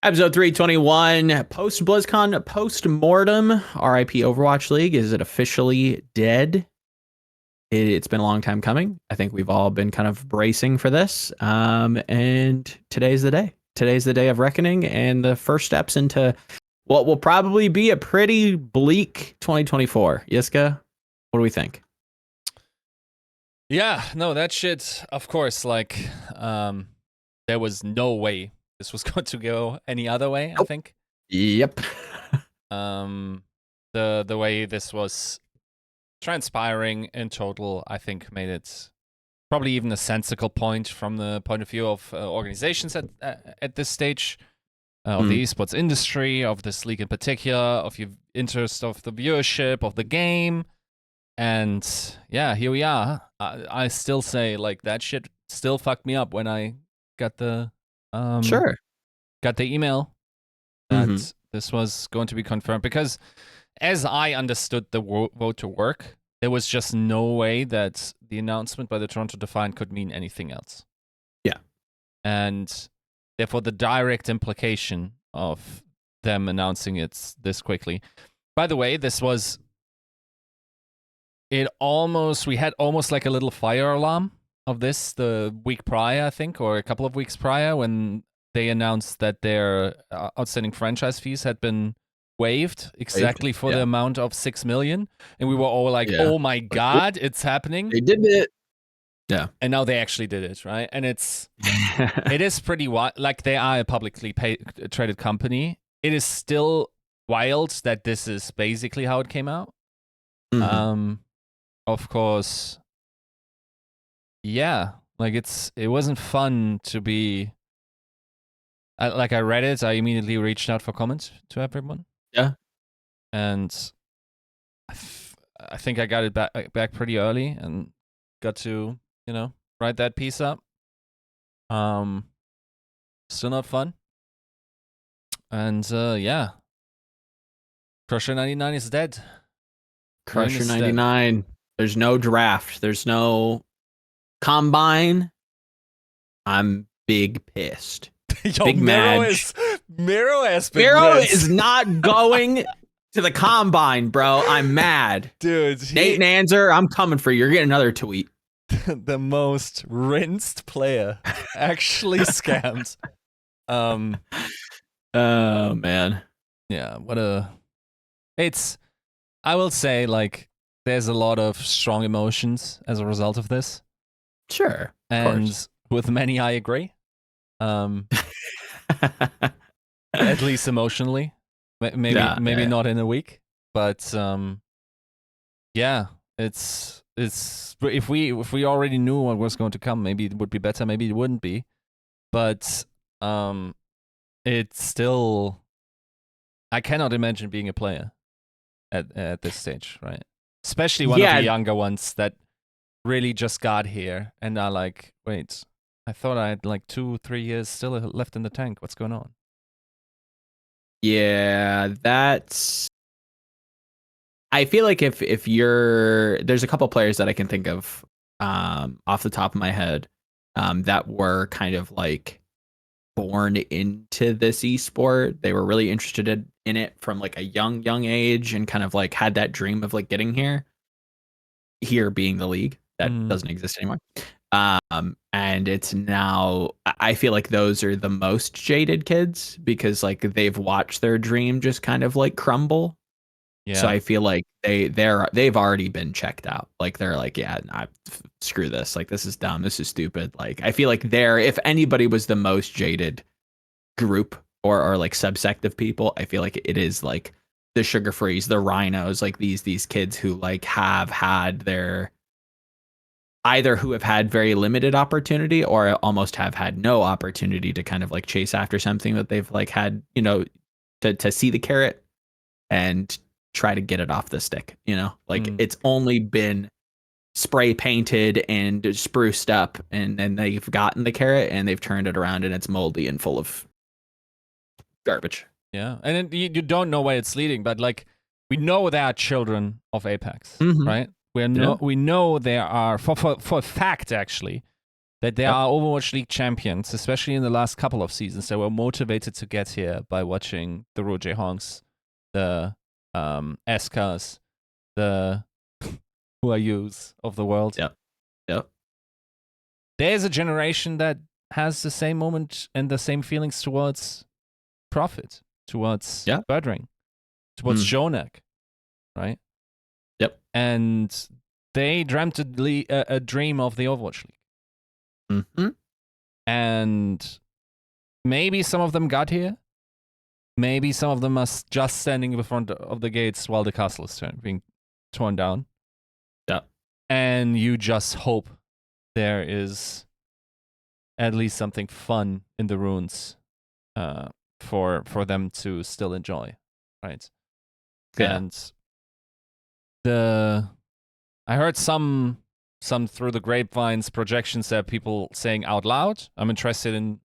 Episode 321, post BlizzCon, post mortem. RIP Overwatch League. Is it officially dead? It's been a long time coming. I think we've all been kind of bracing for this. And today's the day. Today's the day of reckoning and the first steps into what will probably be a pretty bleak 2024. Yiska, what do we think? Yeah, no, that shit, of course, like, there was no way this was going to go any other way, I think. Yep. The way this was transpiring in total, I think, made it probably even a sensical point from the point of view of organizations at this stage of the esports industry, of this league in particular, of your interest of the viewership of the game. And yeah, here we are. I still say, like, that shit still fucked me up when I got the got the email that this was going to be confirmed, because as I understood the vote to work, there was just no way that the announcement by the Toronto Defiant could mean anything else. Yeah. And therefore the direct implication of them announcing it this quickly. By the way, this was we had almost like a little fire alarm of this the week prior, I think, or a couple of weeks prior, when they announced that their outstanding franchise fees had been waived exactly for the amount of 6 million. And we were all like, oh my God, it's happening. They did it. Yeah. And now they actually did it, right? And it is pretty wild. Like, they are a publicly traded company. It is still wild that this is basically how it came out. Of course, yeah, like, it wasn't fun to be. I read it, I immediately reached out for comments to everyone. Yeah, and I think I got it back pretty early and got to write that piece up. Still not fun. And yeah, Crusher 99 is dead. Crusher 99. There's no draft. There's no combine. I'm big pissed. Yo, big Miro mad. Miro is not going to the combine, bro. I'm mad. Dude. Nate Nanzer, I'm coming for you. You're getting another tweet. The most rinsed player actually scammed. Oh, man. Yeah, I will say, like, there's a lot of strong emotions as a result of this. Sure. And with many, I agree. At least emotionally. Maybe not in a week. But yeah, it's if we already knew what was going to come, maybe it would be better, maybe it wouldn't be. But it's still, I cannot imagine being a player at this stage, right? Especially one of the younger ones that really just got here and are like, wait, I thought I had like 2-3 years still left in the tank. What's going on? Yeah, I feel like if there's a couple players that I can think of off the top of my head that were kind of like born into this esport. They were really interested in it from like a young age and kind of like had that dream of like getting here being the league that doesn't exist anymore. And it's now, I feel like those are the most jaded kids because like they've watched their dream just kind of like crumble. Yeah. So I feel like they've already been checked out. Like they're like, yeah, nah, screw this. Like this is dumb. This is stupid. Like I feel like if anybody was the most jaded group or like subsect of people, I feel like it is like the Sugar Frees, the Rhinos, like these kids who like have had who have had very limited opportunity or almost have had no opportunity to kind of like chase after something that they've like had, to see the carrot and try to get it off the stick, like it's only been spray painted and spruced up and then they've gotten the carrot and they've turned it around and it's moldy and full of garbage. Yeah. And you don't know where it's leading, but like we know there are children of Apex, right? We know there are for a fact, actually, that there Yep. are Overwatch League champions, especially in the last couple of seasons, that were motivated to get here by watching the Roger Honks, the Eskas, the Huayus of the world. Yep. Yep. There's a generation that has the same moment and the same feelings towards Prophet, towards Birdring, towards Jonak, right? Yep. And they dreamt a dream of the Overwatch League. Mm-hmm. And maybe some of them got here. Maybe some of them are just standing in front of the gates while the castle is being torn down. Yeah. And you just hope there is at least something fun in the ruins for them to still enjoy, right? Yeah. And I heard some through the grapevines projections that people saying out loud. I'm interested in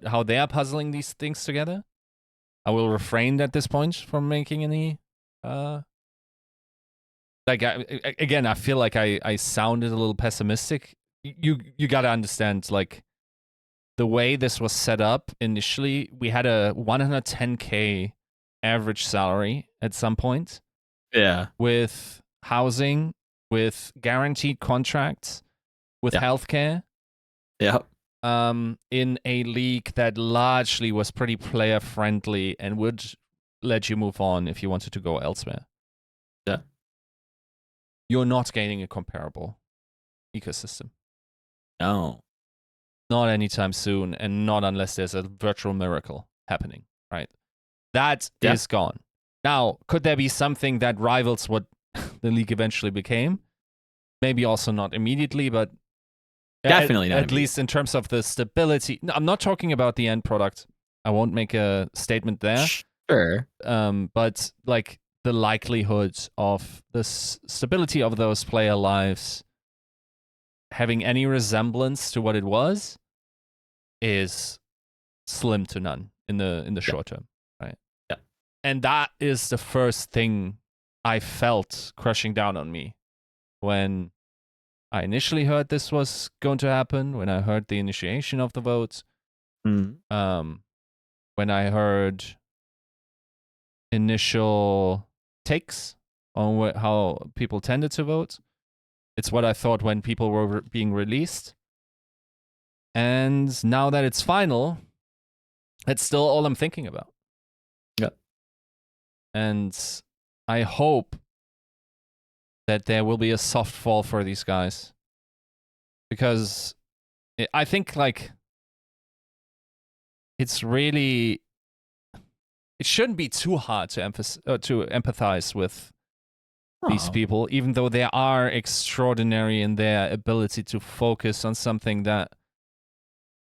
how they are puzzling these things together. I will refrain at this point from making any again, I feel like I sounded a little pessimistic. You got to understand, like, the way this was set up initially, we had a 110K average salary at some point. Yeah. With housing, with guaranteed contracts, with healthcare. Yep. In a league that largely was pretty player friendly and would let you move on if you wanted to go elsewhere. Yeah. You're not gaining a comparable ecosystem. No. Not anytime soon, and not unless there's a virtual miracle happening, right? That is gone. Now, could there be something that rivals what the league eventually became? Maybe also not immediately, but definitely not. At least in terms of the stability. No, I'm not talking about the end product. I won't make a statement there. Sure. But like the likelihood of the stability of those player lives having any resemblance to what it was is slim to none in the short term, right? Yeah. And that is the first thing I felt crushing down on me when I initially heard this was going to happen, when I heard the initiation of the vote, when I heard initial takes on how people tended to vote. It's what I thought when people were being released. And now that it's final, it's still all I'm thinking about. Yeah. And I hope that there will be a soft fall for these guys. Because I think, like, it's really... It shouldn't be too hard to empathize with these people, even though they are extraordinary in their ability to focus on something that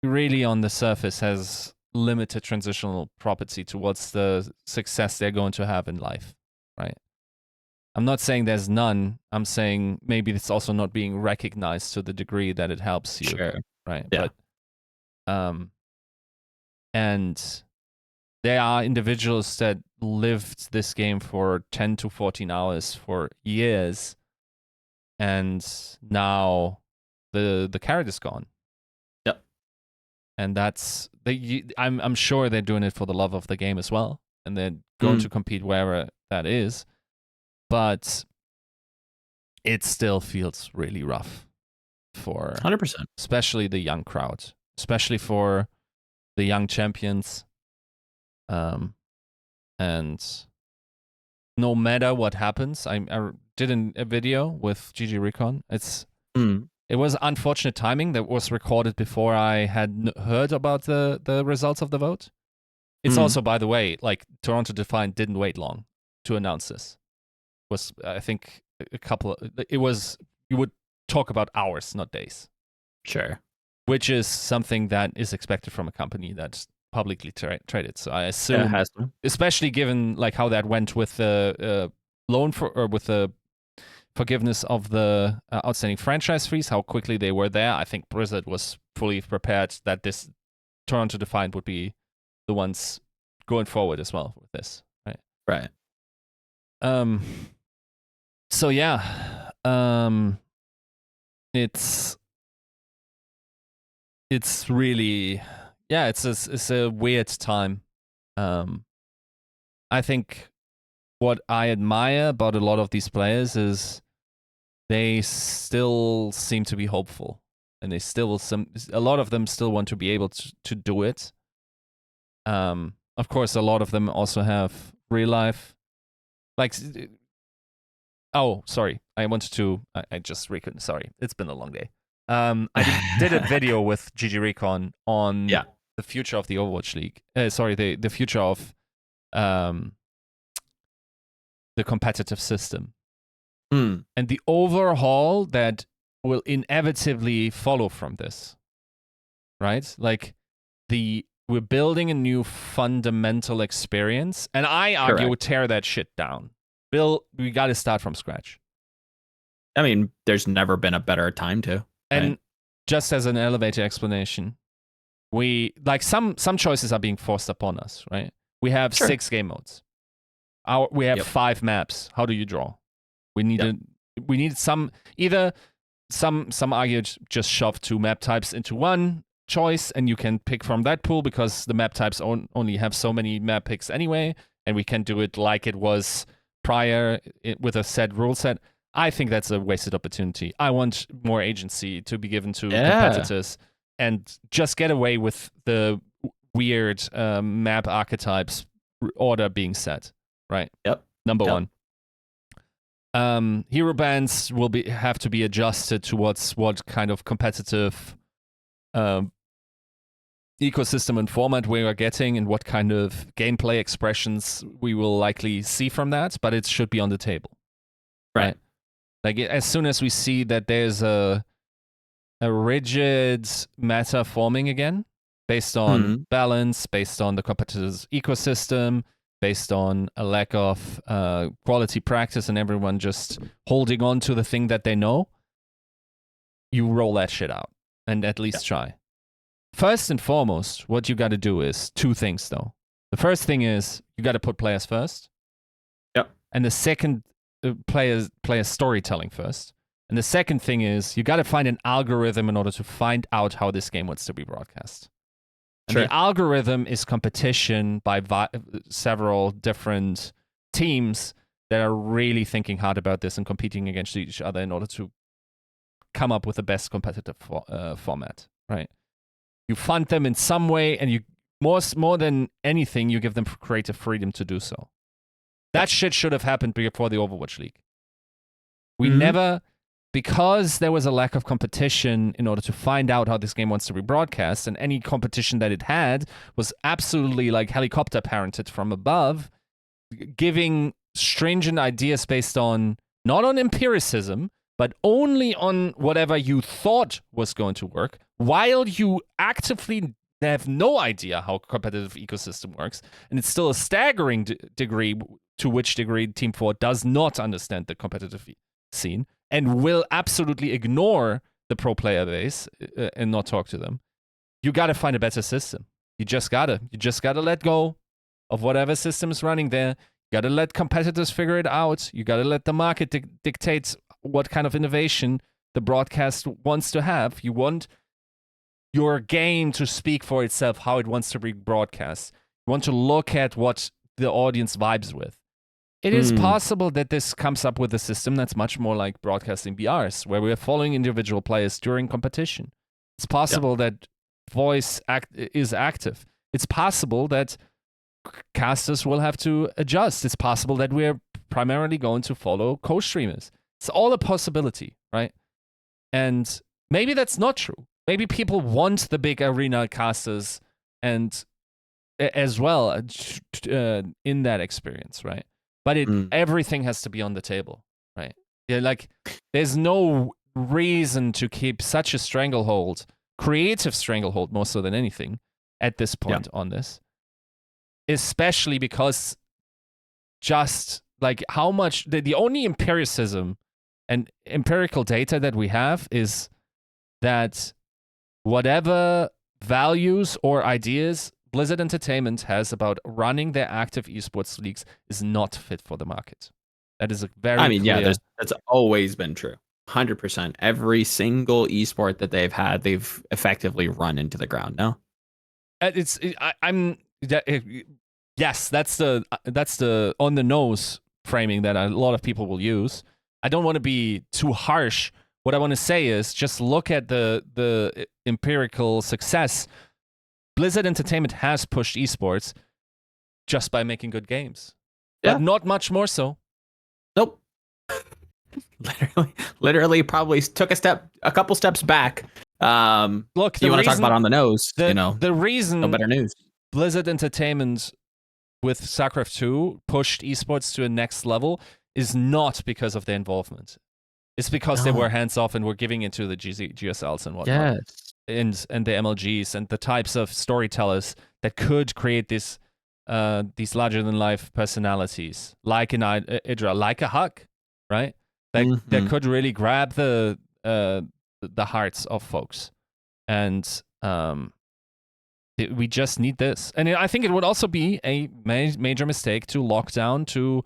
really on the surface has limited transitional property towards the success they're going to have in life, right? I'm not saying there's none. I'm saying maybe it's also not being recognized to the degree that it helps you, right? Yeah. But, and there are individuals that lived this game for 10 to 14 hours for years, and now the carrot is gone. Yep. And that's I'm sure they're doing it for the love of the game as well, and they're going to compete wherever that is. But it still feels really rough for 100%, especially the young crowd, especially for the young champions. And no matter what happens, I did a video with GG Recon. It was unfortunate timing that was recorded before I had heard about the results of the vote. It's also, by the way, like Toronto Defiant didn't wait long to announce this. It was, I think, you would talk about hours, not days. Sure. Which is something that is expected from a company that's publicly traded. So I assume, especially given like how that went with the with the forgiveness of the outstanding franchise fees, how quickly they were there. I think Blizzard was fully prepared that this Toronto Defiant would be the ones going forward as well with this, right? Right. So yeah, it's it's really, yeah, it's a weird time. I think what I admire about a lot of these players is they still seem to be hopeful, and they still a lot of them still want to be able to do it. Of course, a lot of them also have real life, like. Oh, sorry. I just recon. Sorry, it's been a long day. I did a video with GG Recon on the future of the Overwatch League. Sorry, the future of the competitive system. And the overhaul that will inevitably follow from this, right? Like we're building a new fundamental experience, and I argue tear that shit down. We got to start from scratch. I mean, there's never been a better time to. And just as an elevator explanation, we like some choices are being forced upon us, right? We have 6 game modes. We have 5 maps. How do you draw? We need some argue just shove 2 map types into one choice, and you can pick from that pool because the map types only have so many map picks anyway, and we can do it like it was prior with a set rule set. I think that's a wasted opportunity. I want more agency to be given to competitors and just get away with the weird map archetypes order being set, right? Number 1. Hero bans will have to be adjusted towards what kind of competitive ecosystem and format we are getting and what kind of gameplay expressions we will likely see from that, but it should be on the table. Right? Like as soon as we see that there's a rigid meta forming again, based on balance, based on the competitor's ecosystem, based on a lack of quality practice and everyone just holding on to the thing that they know, you roll that shit out and at least try. First and foremost, what you got to do is 2 things, though. The first thing is you got to put players first. And the second, players storytelling first. And the second thing is you got to find an algorithm in order to find out how this game wants to be broadcast. And the algorithm is competition by several different teams that are really thinking hard about this and competing against each other in order to come up with the best competitive format, right? You fund them in some way, and you more than anything, you give them creative freedom to do so. That shit should have happened before the Overwatch League. We never... Because there was a lack of competition in order to find out how this game wants to be broadcast, and any competition that it had was absolutely like helicopter parented from above, giving stringent ideas based on, not on empiricism, but only on whatever you thought was going to work, while you actively have no idea how competitive ecosystem works. And it's still a staggering degree to which degree Team 4 does not understand the competitive scene and will absolutely ignore the pro player base and not talk to them. You got to find a better system. You just gotta let go of whatever system is running there. You got to let competitors figure it out. You got to let the market dictate what kind of innovation the broadcast wants to have. You want your game to speak for itself, how it wants to be broadcast. You want to look at what the audience vibes with. It is possible that this comes up with a system that's much more like broadcasting BRs, where we're following individual players during competition. It's possible that voice is active. It's possible that casters will have to adjust. It's possible that we're primarily going to follow co-streamers. It's all a possibility, right? And maybe that's not true. Maybe people want the big arena casters and as well in that experience, right? But everything has to be on the table, right? Yeah, like there's no reason to keep such a stranglehold, creative stranglehold more so than anything at this point on this. Especially because just like how much the only empiricism and empirical data that we have is that whatever values or ideas Blizzard Entertainment has about running their active esports leagues is not fit for the market. That is a very clear... that's always been true. 100%. Every single esport that they've had, they've effectively run into the ground. No. Yes, that's the on the nose framing that a lot of people will use. I don't want to be too harsh. What I want to say is just look at the empirical success. Blizzard Entertainment has pushed esports just by making good games, but not much more so. Nope. literally probably took a couple steps back. Look, you want to talk about on the nose, the reason no better news. Blizzard Entertainment with StarCraft 2 pushed esports to a next level is not because of their involvement. It's because they were hands off and were giving into the GSLs and whatnot. Yes. And the MLGs and the types of storytellers that could create these larger than life personalities, like an Idra, like a Huck, right? That could really grab the hearts of folks. And we just need this. And I think it would also be a major mistake to lock down to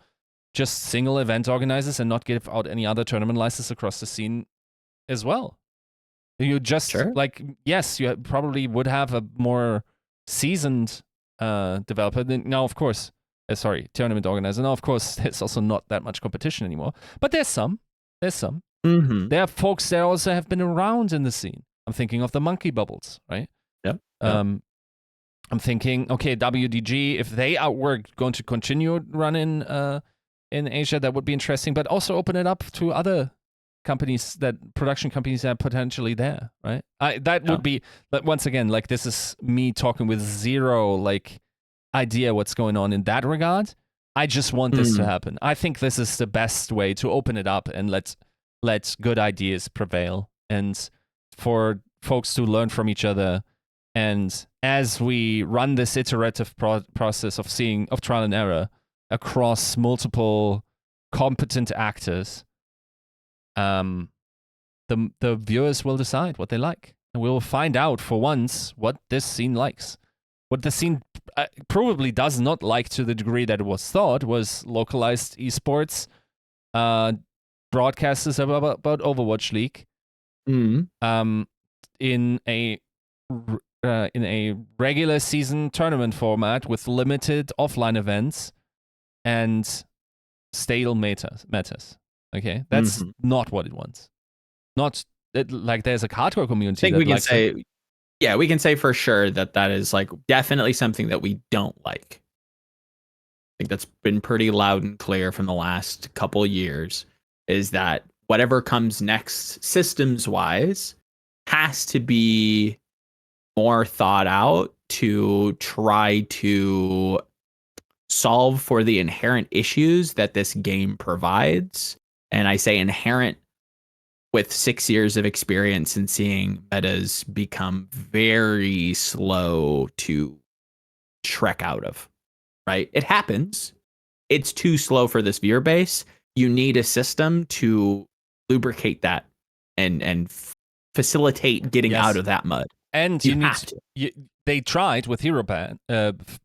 just single event organizers and not give out any other tournament license across the scene as well. You just yes, you probably would have a more seasoned developer. Now, of course, tournament organizer. Now, of course, there's also not that much competition anymore. But there's some. Mm-hmm. There are folks that also have been around in the scene. I'm thinking of the Monkey Bubbles, right? Yep. I'm thinking, okay, WDG, if they were going to continue running in Asia, that would be interesting, but also open it up to other companies, production companies that are potentially there, right? That would be, but once again, like, this is me talking with zero like idea what's going on in that regard. I just want this to happen. I think this is the best way to open it up and let good ideas prevail, and for folks to learn from each other. And as we run this iterative process of trial and error across multiple competent actors, the viewers will decide what they like, and we'll find out for once what this scene likes. What the scene probably does not like, to the degree that it was thought, was localized esports broadcasters about Overwatch League in a regular season tournament format with limited offline events and stale metas. Okay, that's not what it wants. Like, there's a hardcore community. I think we can say, we can say for sure that is like definitely something that we don't like. I think that's been pretty loud and clear from the last couple years, is that whatever comes next systems wise has to be more thought out to try to solve for the inherent issues that this game provides. And I say inherent with 6 years of experience and seeing metas become very slow to trek out of, right? It happens. It's too slow for this viewer base. You need a system to lubricate that and facilitate getting out of that mud. And they tried with hero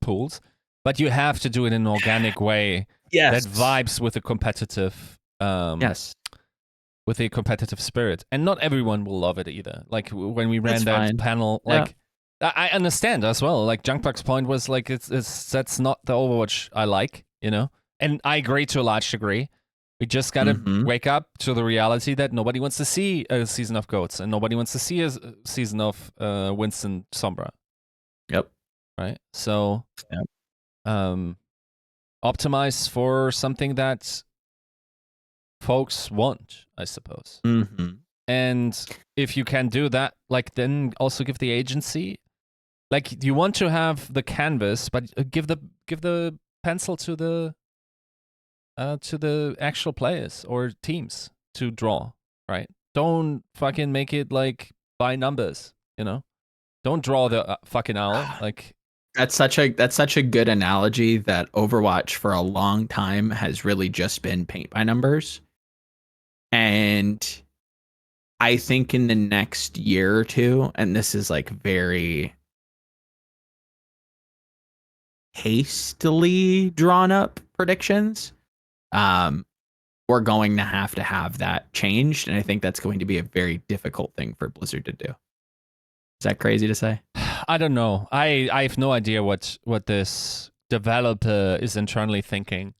pools, but you have to do it in an organic way that vibes with a competitive with a competitive spirit. And not everyone will love it either. Like, when we ran that panel, like, I understand as well. Like, Junkbuck's point was like, that's not the Overwatch I like, you know? And I agree to a large degree. We just gotta wake up to the reality that nobody wants to see a season of Goats, and nobody wants to see a season of Winston Sombra. Yep. Right? So, optimize for something that folks want, I suppose. And if you can do that, like, then also give the agency, like, you want to have the canvas, but give the pencil to the actual players or teams to draw, right? Don't fucking make it like by numbers, you know? Don't draw the fucking owl. Like, that's such a good analogy, that Overwatch for a long time has really just been paint by numbers. And I think in the next year or two, and this is like very hastily drawn up predictions, we're going to have that changed, and I think that's going to be a very difficult thing for Blizzard to do. Is that crazy to say? I don't know. I have no idea what this developer is internally thinking.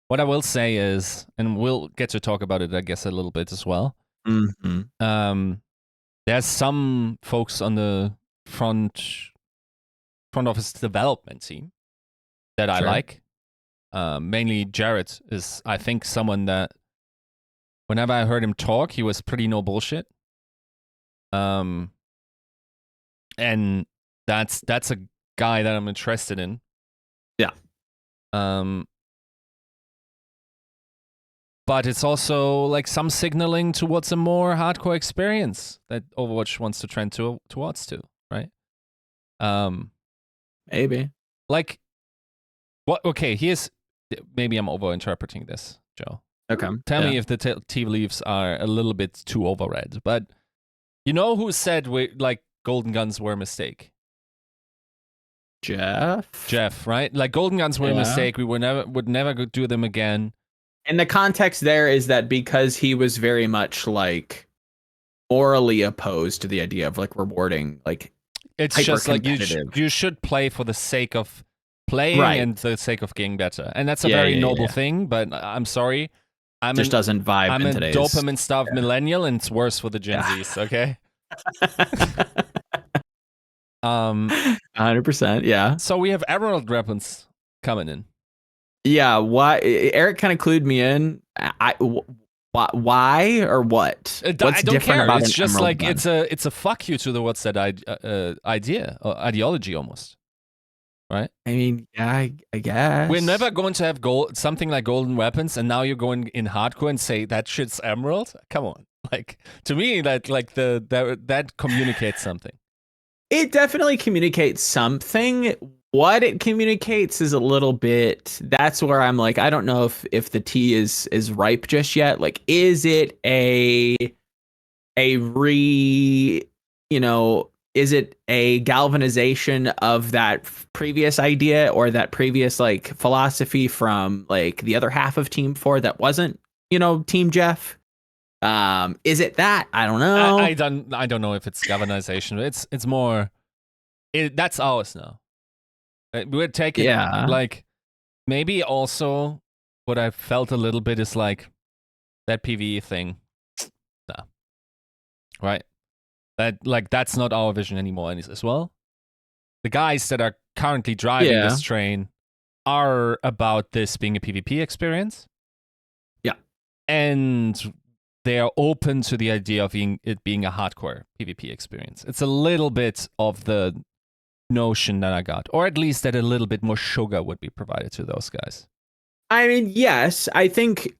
What I will say is, and we'll get to talk about it, I guess, a little bit as well. Mm-hmm. There's some folks on the front office development team that I like. Mainly Jared is, I think, someone that whenever I heard him talk, he was pretty no bullshit. And that's a guy that I'm interested in. Yeah. But it's also like some signaling towards a more hardcore experience that Overwatch wants to trend towards, right? Maybe. Like, what? Okay, maybe I'm overinterpreting this, Joe. Okay. Tell me if the tea leaves are a little bit too overread. But you know who said like golden guns were a mistake? Jeff, right? Like golden guns were a mistake. We would never do them again. And the context there is that because he was very much like morally opposed to the idea of like rewarding, like it's just like you should play for the sake of playing and the sake of getting better, and that's a very noble thing. But I'm sorry, doesn't vibe. I'm in a today's dopamine stuff millennial, and it's worse for the Gen Zs. Okay. 100%. Yeah. So we have Emerald weapons coming in. Yeah. Why? Eric kind of clued me in. Why or what? What's I don't different care. about it's just Emerald like gun? it's a fuck you to the what's that idea or ideology almost, right? I mean, yeah, I guess we're never going to have something like golden weapons, and now you're going in hardcore and say that shit's Emerald. Come on, like to me that like that communicates something. It definitely communicates something. What it communicates is a little bit. That's where I'm like, I don't know if the tea is ripe just yet. Like, is it is it a galvanization of that previous idea or that previous like philosophy from like the other half of Team 4 that wasn't, Team Jeff? Is it that? I don't know. I don't know if it's galvanization. It's more. That's ours now. We're taking like maybe also what I felt a little bit is like that PvE thing. Nah. Right? That's not our vision anymore as well. The guys that are currently driving this train are about this being a PvP experience. Yeah. And they are open to the idea of it being a hardcore PvP experience. It's a little bit of the notion that I got, or at least that a little bit more sugar would be provided to those guys. I mean, yes, I think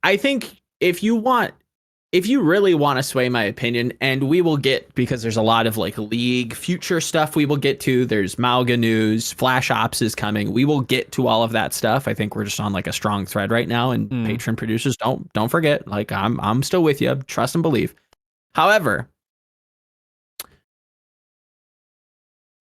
if you really want to sway my opinion, and we will get, because there's a lot of like League future stuff we will get to. There's Mauga news, Flash Ops is coming. We will get to all of that stuff. I think we're just on like a strong thread right now, and patron producers, don't forget, like I'm still with you. Trust and believe. However,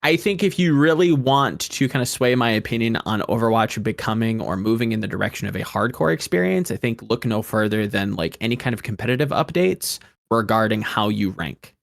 I think if you really want to kind of sway my opinion on Overwatch becoming or moving in the direction of a hardcore experience, I think look no further than like any kind of competitive updates regarding how you rank.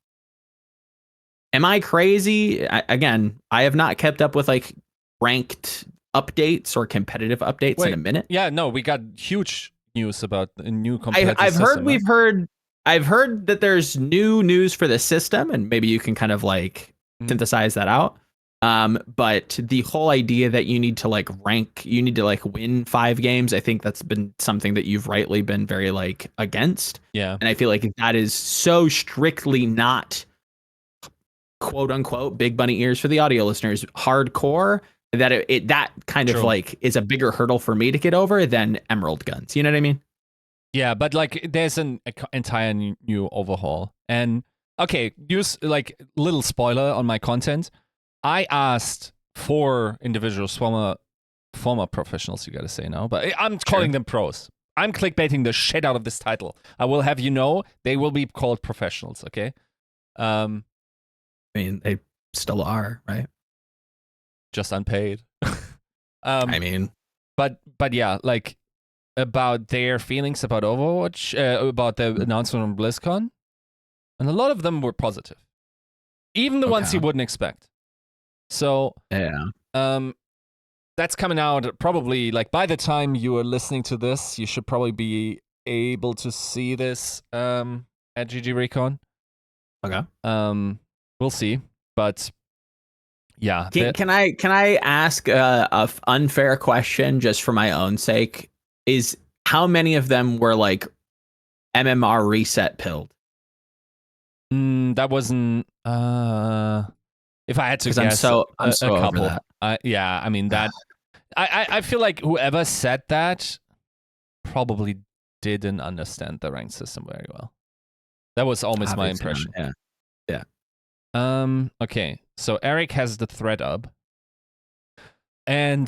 Am I crazy? Again, I have not kept up with like ranked updates or competitive updates in a minute. Yeah, no, we got huge news about a new competitive I've heard that there's new news for the system, and maybe you can kind of like synthesize that out. But the whole idea that you need to like rank, you need to like win 5 games, I think that's been something that you've rightly been very like against. Yeah. And I feel like that is so strictly not quote unquote big bunny ears for the audio listeners hardcore that that kind of like is a bigger hurdle for me to get over than Emerald guns. You know what I mean? Yeah, but like there's an entire new overhaul. And okay, use like little spoiler on my content. I asked 4 individuals, former professionals, you gotta say now, but I'm calling them pros. I'm clickbaiting the shit out of this title. I will have you know they will be called professionals, okay? I mean, they still are, right? Just unpaid. I mean, but yeah, like about their feelings about Overwatch, about the announcement on BlizzCon, and a lot of them were positive, even the ones you wouldn't expect. So that's coming out probably like by the time you are listening to this, you should probably be able to see this at GG Recon. Okay. We'll see, but yeah. Can I ask a unfair question just for my own sake? Is how many of them were like MMR reset pilled? That wasn't. If I had to guess, I'm so a over couple. that. Yeah, I mean that. I feel like whoever said that probably didn't understand the rank system very well. That was almost my impression. Yeah. Okay, so Eric has the thread up, and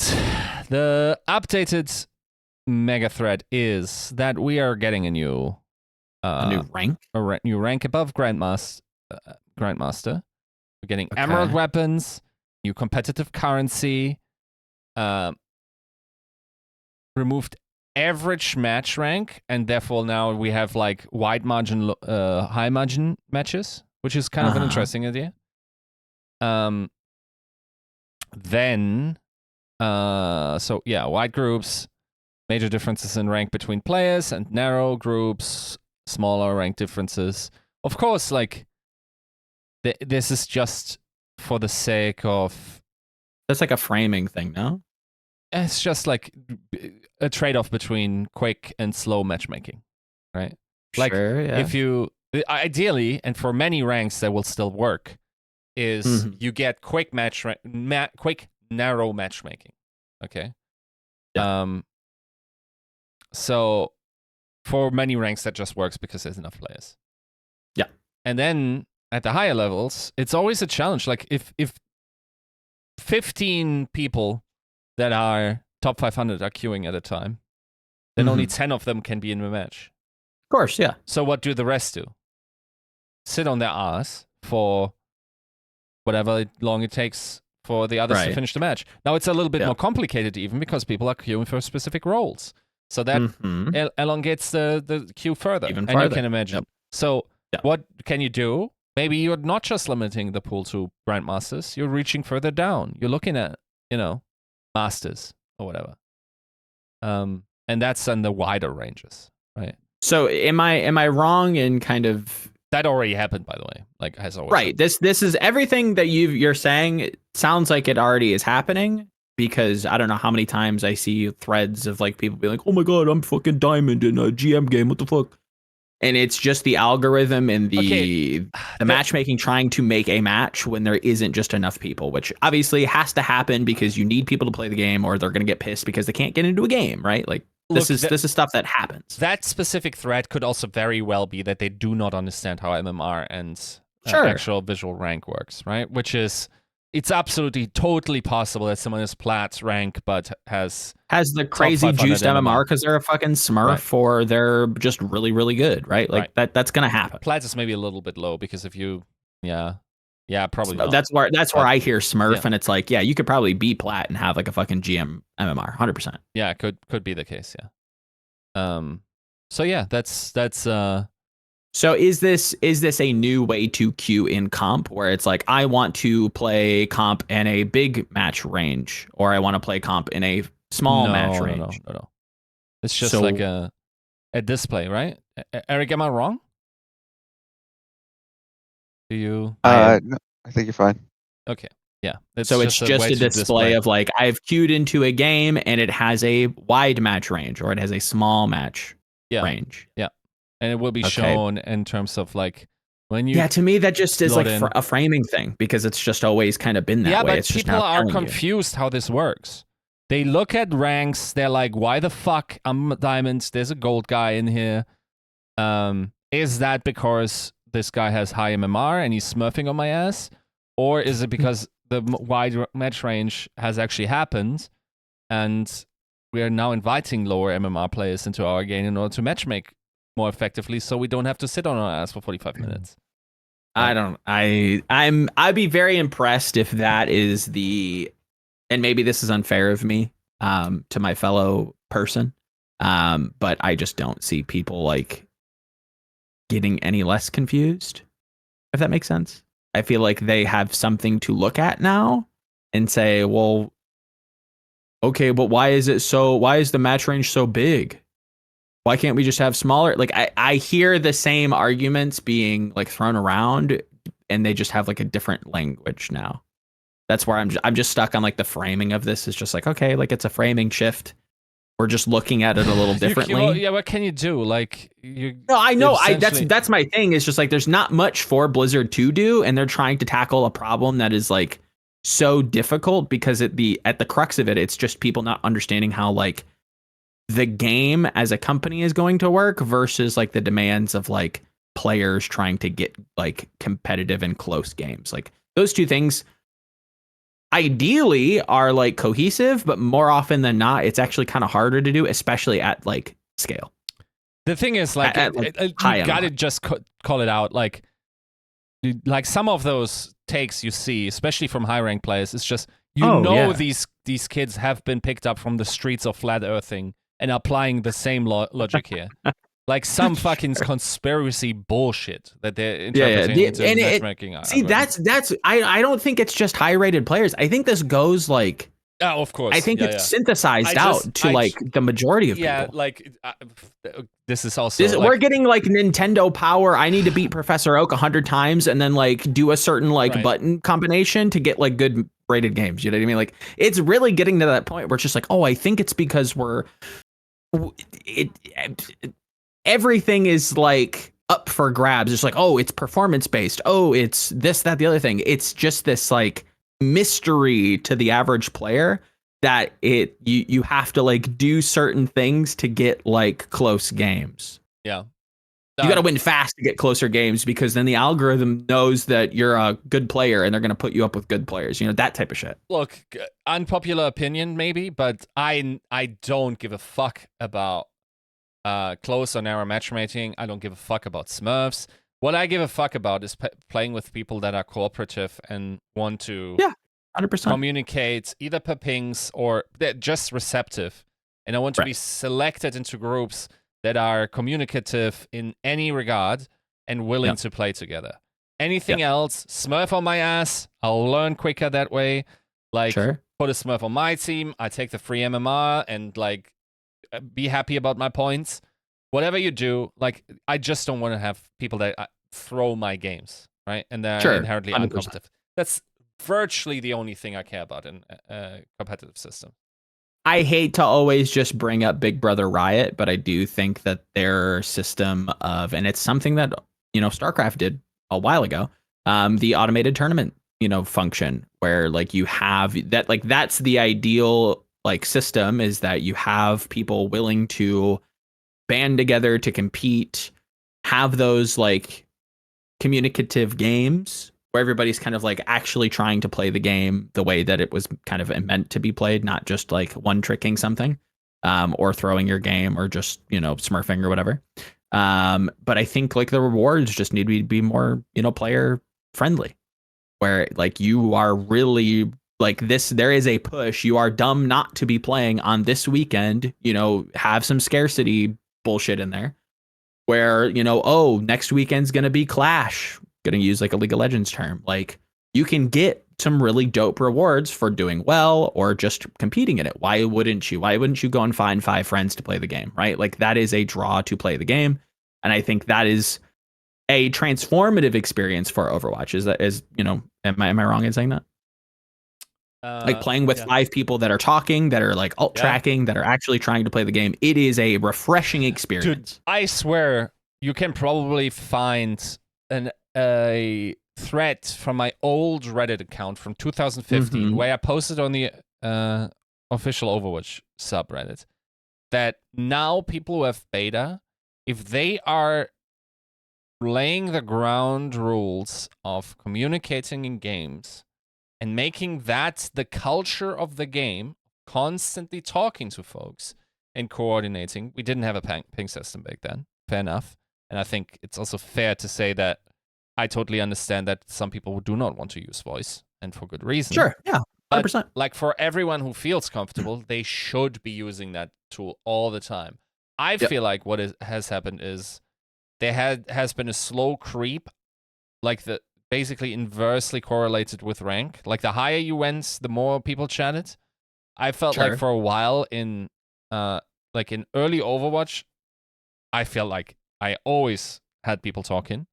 the updated mega thread is that we are getting a new rank, new rank above Grandmaster. We're getting emerald weapons, new competitive currency, removed average match rank, and therefore now we have like wide margin, high margin matches, which is kind of an interesting idea. Then, so yeah, wide groups, major differences in rank between players, and narrow groups, smaller rank differences. Of course, like this is just for the sake of. That's like a framing thing, no? It's just like a trade-off between quick and slow matchmaking, right? Like sure, yeah. if you ideally, and for many ranks that will still work, is you get quick quick narrow matchmaking. Okay. Yeah. So for many ranks that just works because there's enough players. Yeah. And then at the higher levels, it's always a challenge. Like if 15 people that are top 500 are queuing at a time, then only 10 of them can be in the match. Of course, yeah. So what do the rest do? Sit on their ass for whatever long it takes for the others to finish the match. Now, it's a little bit more complicated even because people are queuing for specific roles. So that elongates the queue further. Even farther. And you can imagine. So what can you do? Maybe you're not just limiting the pool to Grandmasters. You're reaching further down. You're looking at, Masters or whatever. And that's in the wider ranges, right? So am I wrong in kind of... That already happened, by the way. Like, has always right. Happened. This is everything that you're saying. It sounds like it already is happening, because I don't know how many times I see threads of like people being like, "Oh my god, I'm fucking diamond in a GM game. What the fuck?" And it's just the algorithm and the matchmaking trying to make a match when there isn't just enough people, which obviously has to happen because you need people to play the game, or they're going to get pissed because they can't get into a game, right? Like this is stuff that happens. That specific thread could also very well be that they do not understand how MMR and actual visual rank works, right? Which is, it's absolutely totally possible that someone is Plat's rank but has the crazy juiced MMR because they're a fucking smurf, or they're just really, really good, right? Like that's gonna happen. Plat is maybe a little bit low because if you probably not. That's where I hear smurf, and it's like, yeah, you could probably be Plat and have like a fucking GM MMR 100%. Yeah, could be the case, yeah. So yeah, that's So is this a new way to queue in comp, where it's like, I want to play comp in a big match range, or I want to play comp in a small match range? No. It's just like a display, right? Eric, am I wrong? Do you? No, I think you're fine. Okay. Yeah. It's just a display of like, I've queued into a game and it has a wide match range, or it has a small match range. Yeah. And it will be shown in terms of like when you. Yeah, to me that just is like a framing thing, because it's just always kind of been that way. But people are confused how this works. They look at ranks, they're like, why the fuck I'm diamonds? There's a gold guy in here. Is that because this guy has high MMR and he's smurfing on my ass? Or is it because the wide match range has actually happened and we are now inviting lower MMR players into our game in order to matchmake more effectively, so we don't have to sit on our ass for 45 minutes? I'd be very impressed if that is the, and maybe this is unfair of me to my fellow person, But I just don't see people like getting any less confused, if that makes sense. I feel like they have something to look at now and say, well, okay, but why is the match range so big? Why can't we just have smaller? Like I hear the same arguments being like thrown around, and they just have like a different language now. That's where I'm just stuck on like the framing of this. Is just like, okay, like it's a framing shift. We're just looking at it a little differently. Yeah, what can you do? Like no, I know. That's my thing. It's just like there's not much for Blizzard to do, and they're trying to tackle a problem that is like so difficult because at the crux of it, it's just people not understanding how like the game as a company is going to work versus like the demands of like players trying to get like competitive and close games. Like those two things ideally are like cohesive, but more often than not, it's actually kind of harder to do, especially at like scale. The thing is, like, you gotta just call it out. Like some of those takes you see, especially from high rank players, it's just these kids have been picked up from the streets of flat earthing and applying the same logic here. Like some fucking conspiracy bullshit that they're interpreting into matchmaking. I don't think it's just high rated players. I think this goes like, oh, of course. I think it's synthesized out to like the majority of people. Yeah, like this is also we're getting like Nintendo power. I need to beat Professor Oak 100 times and then like do a certain like button combination to get like good rated games. You know what I mean? Like it's really getting to that point where it's just like, oh, I think it's because everything is like up for grabs. It's like, oh, it's performance based. Oh, it's this, that, the other thing. It's just this like mystery to the average player that you have to like do certain things to get like close games. Yeah. You got to win fast to get closer games because then the algorithm knows that you're a good player and they're going to put you up with good players. You know, that type of shit. Look, unpopular opinion maybe, but I don't give a fuck about close or narrow matchmaking. I don't give a fuck about Smurfs. What I give a fuck about is playing with people that are cooperative and want to 100% communicate either per pings or they're just receptive. And I want to be selected into groups that are communicative in any regard and willing to play together. Anything else, Smurf on my ass, I'll learn quicker that way. Like, put a Smurf on my team, I take the free MMR and, like, be happy about my points. Whatever you do, like, I just don't want to have people that throw my games, right? And they're inherently uncompetitive. That's virtually the only thing I care about in a competitive system. I hate to always just bring up Big Brother Riot, but I do think that their system of, and it's something that, you know, StarCraft did a while ago, the automated tournament, you know, function where like you have that, like that's the ideal like system, is that you have people willing to band together to compete, have those like communicative games where everybody's kind of like actually trying to play the game the way that it was kind of meant to be played, not just like one tricking something, or throwing your game or just, you know, smurfing or whatever. But I think like the rewards just need to be more, you know, player friendly, where like you are really like this, there is a push. You are dumb not to be playing on this weekend, you know, have some scarcity bullshit in there where, you know, oh, next weekend's going to be Clash. Going to use like a League of Legends term. Like you can get some really dope rewards for doing well or just competing in it. Why wouldn't you? Why wouldn't you go and find 5 friends to play the game, right? Like that is a draw to play the game. And I think that is a transformative experience for Overwatch. Is you know, am I wrong in saying that? Like playing with 5 people that are talking, that are like alt tracking, that are actually trying to play the game. It is a refreshing experience. Dude, I swear you can probably find a thread from my old Reddit account from 2015 where I posted on the official Overwatch subreddit that now people who have beta, if they are laying the ground rules of communicating in games and making that the culture of the game, constantly talking to folks and coordinating. We didn't have a ping system back then. Fair enough. And I think it's also fair to say that I totally understand that some people do not want to use voice, and for good reason. Sure, yeah, 100%. But, like, for everyone who feels comfortable, they should be using that tool all the time. I feel like what has happened is has been a slow creep, like basically inversely correlated with rank. Like the higher you went, the more people chatted. I felt like for a while in early Overwatch, I felt like I always had people talking.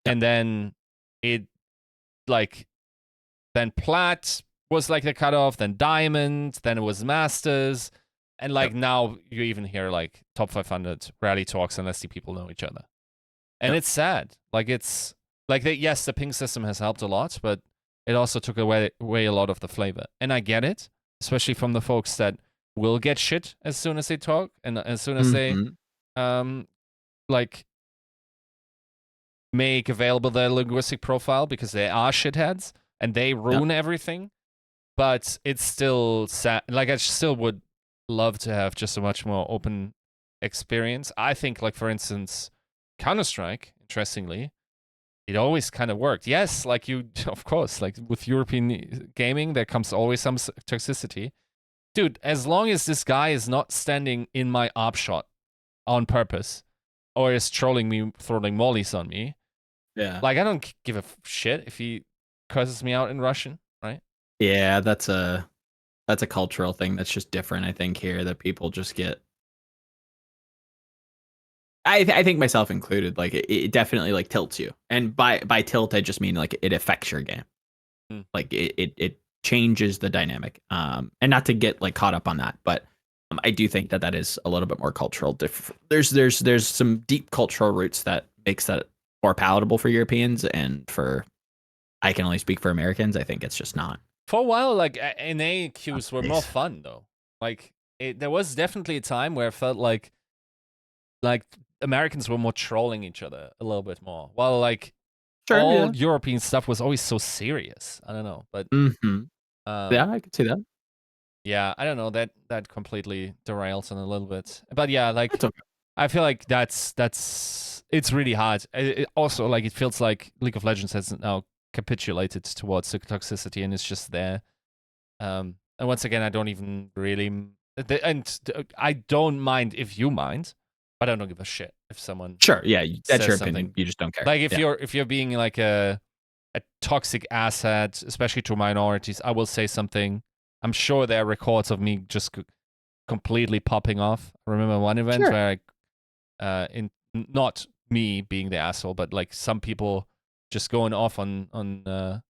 And then it like then plat was like the cutoff, then diamond, then it was masters, and like now you even hear like top 500 rarely talks unless the people know each other, and it's sad. Like it's like yes, the ping system has helped a lot, but it also took away a lot of the flavor. And I get it, especially from the folks that will get shit as soon as they talk and as soon as they like make available their linguistic profile, because they are shitheads and they ruin everything. But it's still sad. Like I still would love to have just a much more open experience. I think, like for instance, Counter-Strike, interestingly, it always kind of worked. Yes, like you, of course, like with European gaming, there comes always some toxicity. Dude, as long as this guy is not standing in my op shot on purpose or is trolling me, throwing mollies on me, like I don't give a shit if he curses me out in Russian, right? Yeah, that's a cultural thing that's just different, I think, here, that people just get. I think myself included, like it definitely like tilts you, and by tilt I just mean like it affects your game. Like it changes the dynamic. And not to get like caught up on that, but I do think that is a little bit more cultural. There's some deep cultural roots that makes that more palatable for Europeans, and I can only speak for Americans. I think it's just not. For a while, like NA queues were more fun though. Like there was definitely a time where I felt like Americans were more trolling each other a little bit more, while like all European stuff was always so serious. I don't know, but yeah, I could see that. Yeah, I don't know, that completely derails on a little bit, but yeah, like I feel like that's it's really hard. It also, like, it feels like League of Legends has now capitulated towards the toxicity and it's just there. And once again, I don't even really, and I don't mind if you mind, but I don't give a shit if someone that's your something. opinion. You just don't care. Like if you're being like a toxic asset, especially to minorities, I will say something. I'm sure there are records of me just completely popping off. I remember one event where not me being the asshole, but like some people just going off on a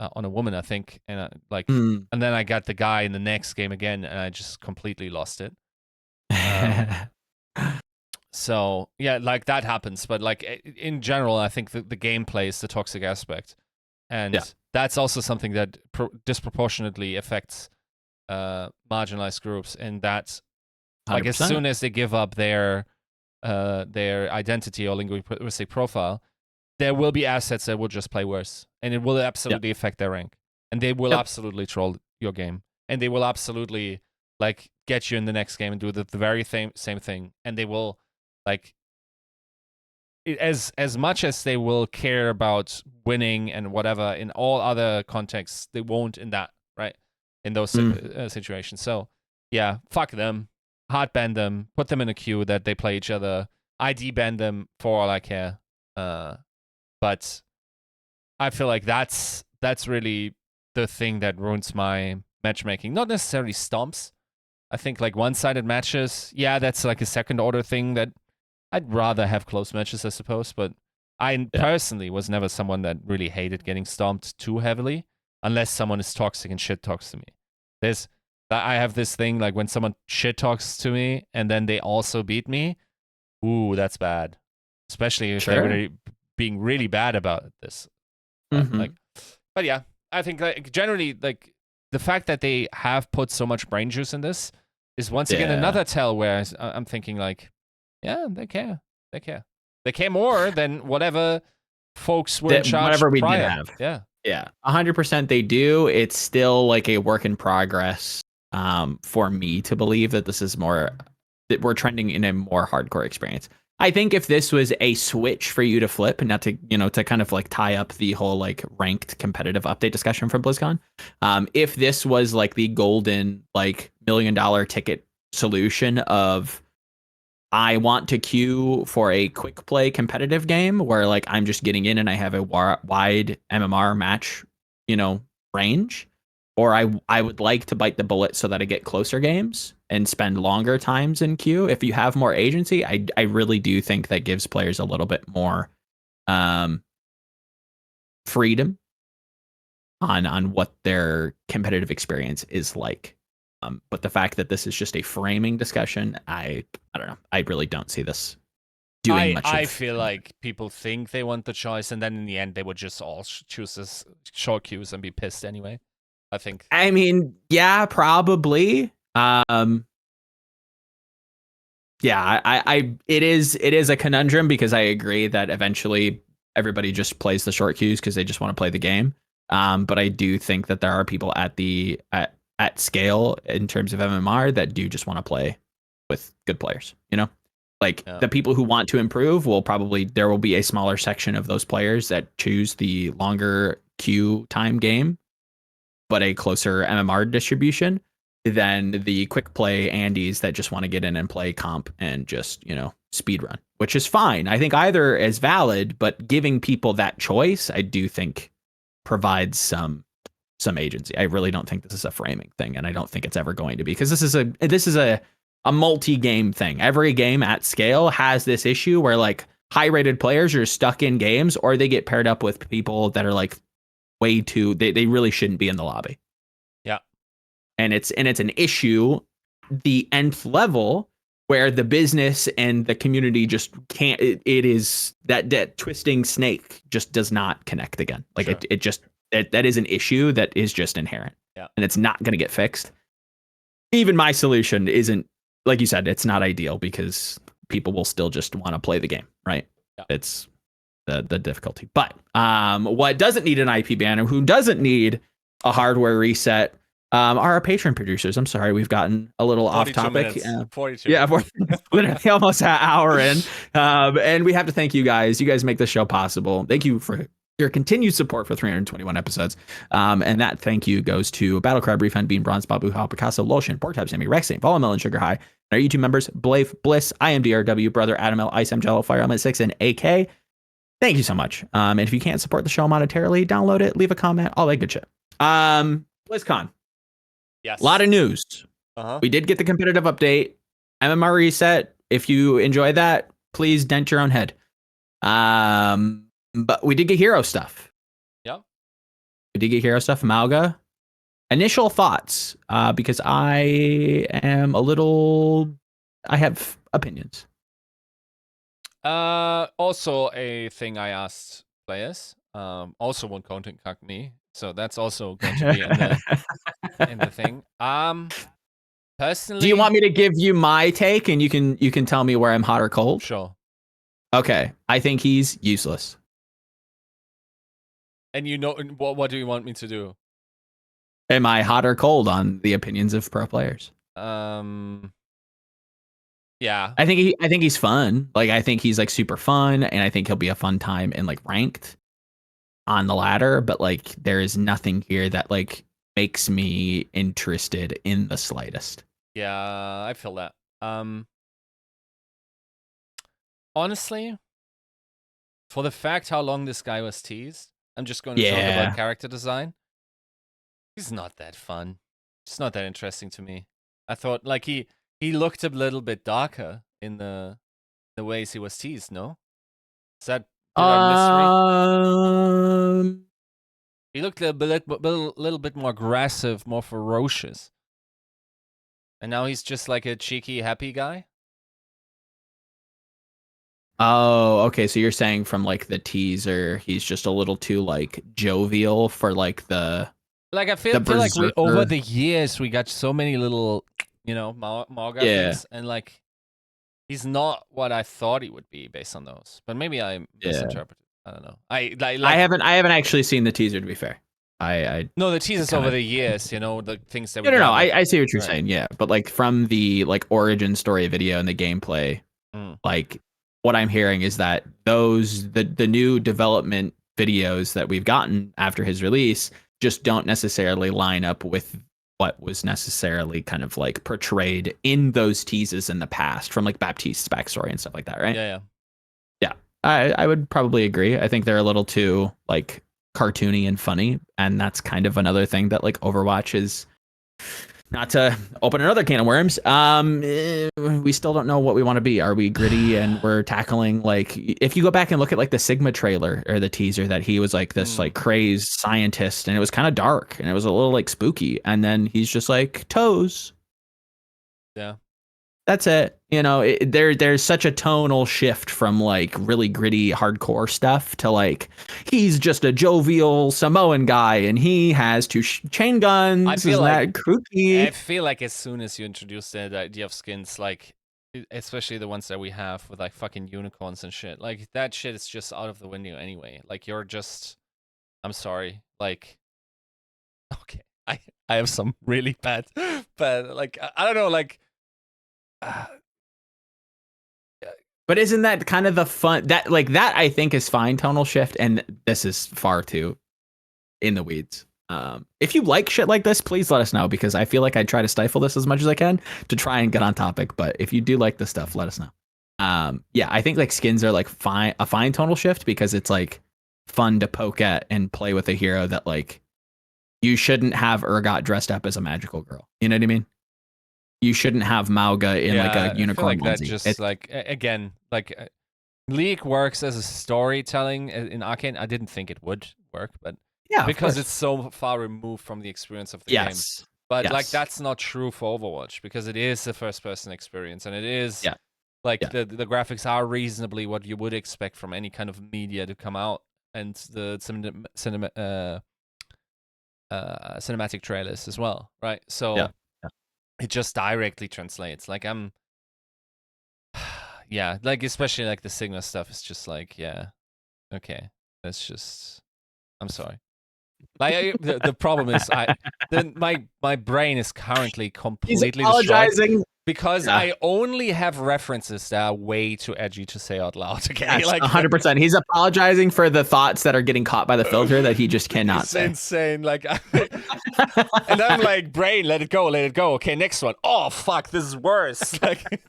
woman, I think, and and then I got the guy in the next game again, and I just completely lost it. So yeah, like that happens, but like in general, I think the gameplay is the toxic aspect, and that's also something that disproportionately affects marginalized groups, and that like 100%. as soon as they give up their identity or linguistic profile, there will be assets that will just play worse, and it will absolutely affect their rank, and they will absolutely troll your game, and they will absolutely like get you in the next game and do the very same thing, and they will like as much as they will care about winning and whatever in all other contexts, they won't in that, right? In those situations. So yeah, fuck them, hard ban them, put them in a queue that they play each other, ID ban them for all I care. But I feel like that's really the thing that ruins my matchmaking. Not necessarily stomps. I think like one-sided matches, yeah, that's like a second order thing that I'd rather have close matches, I suppose. But I personally was never someone that really hated getting stomped too heavily, unless someone is toxic and shit talks to me. I have this thing, like when someone shit talks to me and then they also beat me, ooh, that's bad. Especially if they were being really bad about this. Like, but yeah, I think like generally, like the fact that they have put so much brain juice in this is once again another tell where I'm thinking like, yeah, they care. They care more than whatever folks were in charge. Whatever we prior. did have. Yeah, 100% they do. It's still like a work in progress. For me to believe that this is more, that we're trending in a more hardcore experience. I think if this was a switch for you to flip, and not to, to kind of like tie up the whole like ranked competitive update discussion from BlizzCon, if this was like the golden like $1 million ticket solution of I want to queue for a quick play competitive game where like I'm just getting in and I have a wide MMR match, range, or I would like to bite the bullet so that I get closer games and spend longer times in queue. If you have more agency, I really do think that gives players a little bit more freedom on what their competitive experience is like. But the fact that this is just a framing discussion, I don't know. I really don't see this doing much. I feel like people think they want the choice, and then in the end, they would just all choose this short queues and be pissed anyway. I think. I mean, yeah, probably. Yeah, it is a conundrum because I agree that eventually everybody just plays the short queues because they just want to play the game. But I do think that there are people at scale in terms of MMR that do just want to play with good players. The people who want to improve there will be a smaller section of those players that choose the longer queue time game, but a closer MMR distribution than the quick play Andes that just want to get in and play comp and just, speed run, which is fine. I think either is valid, but giving people that choice, I do think provides some agency. I really don't think this is a framing thing, and I don't think it's ever going to be, because this is a multi-game thing. Every game at scale has this issue where like high-rated players are stuck in games, or they get paired up with people that are like way too they really shouldn't be in the lobby. Yeah. And it's an issue the nth level where the business and the community just can't. It is that twisting snake just does not connect again. Like sure. it just that is an issue that is just inherent. Yeah. And it's not going to get fixed. Even my solution isn't, like you said, it's not ideal because people will still just want to play the game, right? Yeah. It's the difficulty. But what doesn't need an IP ban, and who doesn't need a hardware reset, are our patron producers. I'm sorry, we've gotten a little off topic. 42. Yeah, we're literally almost an hour in. And we have to thank you guys. You guys make this show possible. Thank you for your continued support for 321 episodes. And that thank you goes to Battlecry, Refund, Bean, Bronze, Babu, Hal, Picasso, Lotion, Porktype, Sammy, Rexane, Volamel, and Sugar High. And our YouTube members, Blave, Bliss, IMDRW, Brother, Adam L, Ice M, Jello, Fire Element 6, and AK. Thank you so much. And if you can't support the show monetarily, download it, leave a comment, all that good shit. BlizzCon. Yes. A lot of news. Uh-huh. We did get the competitive update. MMR reset. If you enjoy that, please dent your own head. But we did get hero stuff. Yep. We did get hero stuff. Mauga. Initial thoughts, because I have opinions. Also a thing I asked players. Also one content cuck me. So that's also going to be in the thing. Personally, do you want me to give you my take and you can tell me where I'm hot or cold? Sure. Okay, I think he's useless. And what do you want me to do? Am I hot or cold on the opinions of pro players? Yeah. I think he's fun. Like I think he's like super fun, and I think he'll be a fun time in like ranked on the ladder, but like there is nothing here that like makes me interested in the slightest. Yeah, I feel that. Honestly, for the fact how long this guy was teased, I'm just going to talk about character design. He's not that fun. It's not that interesting to me. I thought like he looked a little bit darker in the ways he was teased, no? Is that he looked a little bit more aggressive, more ferocious. And now he's just like a cheeky, happy guy? Oh, okay. So you're saying from like the teaser, he's just a little too like jovial for like the... Like I feel like over the years, we got so many little, Mauga things. And like, he's not what I thought he would be based on those. But maybe I misinterpreted. I don't know. I haven't actually seen the teaser, to be fair. No, the teasers over the years, the things that we No. I see what you're saying, yeah. But like from the like origin story video and the gameplay, like what I'm hearing is that the new development videos that we've gotten after his release just don't necessarily line up with what was necessarily kind of like portrayed in those teases in the past from like Baptiste's backstory and stuff like that, right? Yeah. Yeah, I would probably agree. I think they're a little too like cartoony and funny, and that's kind of another thing that like Overwatch is. Not to open another can of worms, we still don't know what we want to be. Are we gritty and we're tackling like if you go back and look at like the Sigma trailer or the teaser that he was like this like crazed scientist and it was kind of dark and it was a little like spooky and then he's just like toes. Yeah. That's it. You know, there's such a tonal shift from like really gritty hardcore stuff to like he's just a jovial Samoan guy and he has two chain guns. I feel Isn't like that kooky? I feel like as soon as you introduce the idea of skins, like especially the ones that we have with like fucking unicorns and shit, like that shit is just out of the window anyway. Like you're just, I'm sorry, like okay, I have some really bad, but like I don't know, like. But isn't that kind of the fun that like that I think is fine tonal shift and this is far too in the weeds. If you like shit like this, please let us know because I feel like I try to stifle this as much as I can to try and get on topic. But if you do like this stuff, let us know. Yeah, I think like skins are like a fine tonal shift because it's like fun to poke at and play with a hero that like you shouldn't have Urgot dressed up as a magical girl. You know what I mean? You shouldn't have Mauga in like a unicorn I feel like onesie. that just like again like League works as a storytelling in Arcane. I didn't think it would work, but yeah, because it's so far removed from the experience of the game. But like that's not true for Overwatch because it is a first-person experience and it is like the graphics are reasonably what you would expect from any kind of media to come out, and the cinematic trailers as well, right? So it just directly translates. Like yeah, like especially like the Sigma stuff is just like, yeah, okay, that's just, I'm sorry. Like the problem is my brain is currently completely destroyed because I only have references that are way too edgy to say out loud. Okay, yes, like 100%. He's apologizing for the thoughts that are getting caught by the filter that he just cannot it's say. Insane. Like, and I'm like, brain, let it go, let it go. Okay, next one. Oh fuck, this is worse. Like,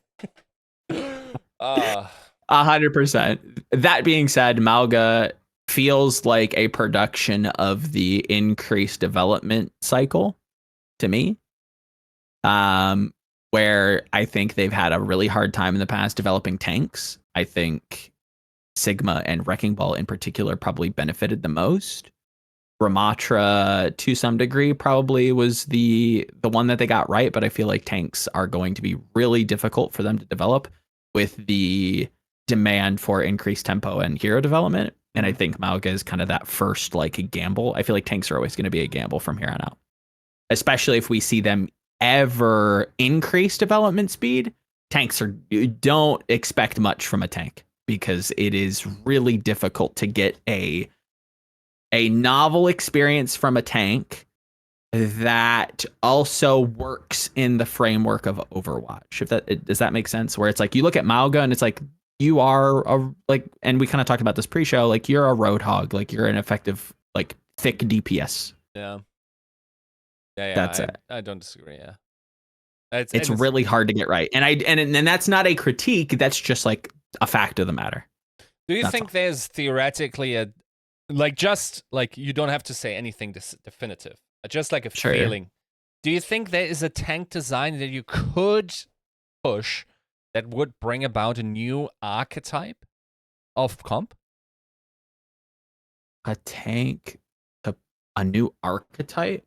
100%. That being said, Mauga feels like a production of the increased development cycle to me. Where I think they've had a really hard time in the past developing tanks. I think Sigma and Wrecking Ball in particular probably benefited the most. Ramatra to some degree probably was the one that they got right, but I feel like tanks are going to be really difficult for them to develop with the demand for increased tempo and hero development. And I think Mauga is kind of that first like gamble. I feel like tanks are always going to be a gamble from here on out, especially if we see them ever increase development speed. Tanks are, you don't expect much from a tank because it is really difficult to get a novel experience from a tank that also works in the framework of Overwatch. If that does that make sense? Where it's like you look at Mauga and it's like you are a like, and we kind of talked about this pre-show. Like you're a roadhog. Like you're an effective like thick DPS. Yeah. Yeah. That's it. I don't disagree. Yeah. It's really hard to get right, and that's not a critique. That's just like a fact of the matter. Do you think there's theoretically a like just like you don't have to say anything definitive, just like a feeling? Do you think there is a tank design that you could push that would bring about a new archetype of comp? A tank, a new archetype.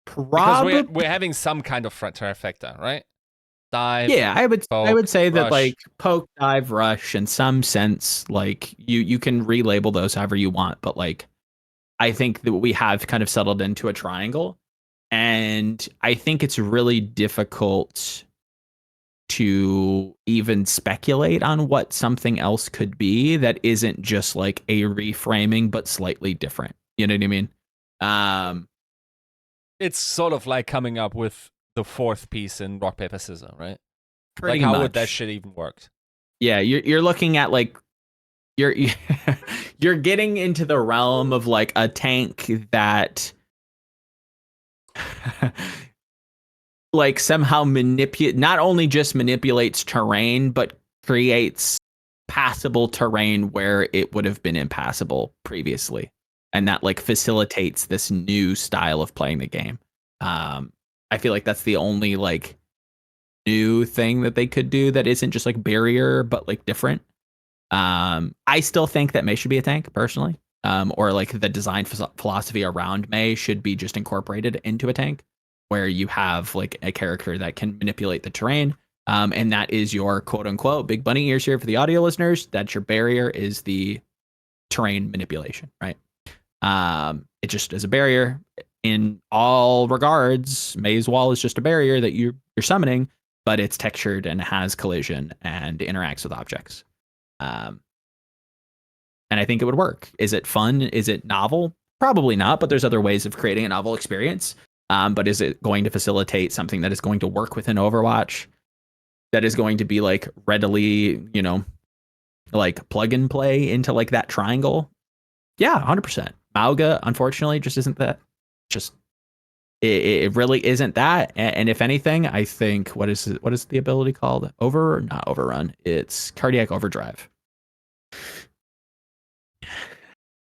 Probably. Because we're having some kind of trifecta, right? Dive. Yeah, I would say rush. that like poke, dive, rush, in some sense, like you can relabel those however you want, but like I think that we have kind of settled into a triangle, and I think it's really difficult to even speculate on what something else could be that isn't just like a reframing but slightly different. You know what I mean? It's sort of like coming up with the fourth piece in rock, paper, scissors, right? Pretty like how much. would that shit even work? Yeah, you're looking at like you're you're getting into the realm of like a tank that like somehow not only just manipulates terrain, but creates passable terrain where it would have been impassable previously. And that like facilitates this new style of playing the game. I feel like that's the only like new thing that they could do that isn't just like barrier, but like different. I still think that Mei should be a tank personally. Or like the design philosophy around Mei should be just incorporated into a tank where you have like a character that can manipulate the terrain. And that is your quote unquote big bunny ears here for the audio listeners. That's your barrier is the terrain manipulation, right? It just is a barrier in all regards. Mei's wall is just a barrier that you're summoning, but it's textured and has collision and interacts with objects. And I think it would work. Is it fun? Is it novel? Probably not, but there's other ways of creating a novel experience. But is it going to facilitate something that is going to work within Overwatch? That is going to be like readily, like plug and play into like that triangle? Yeah, 100%. Mauga, unfortunately, just isn't that. Just it really isn't that. And if anything, I think what is the ability called? Not overrun. It's cardiac overdrive.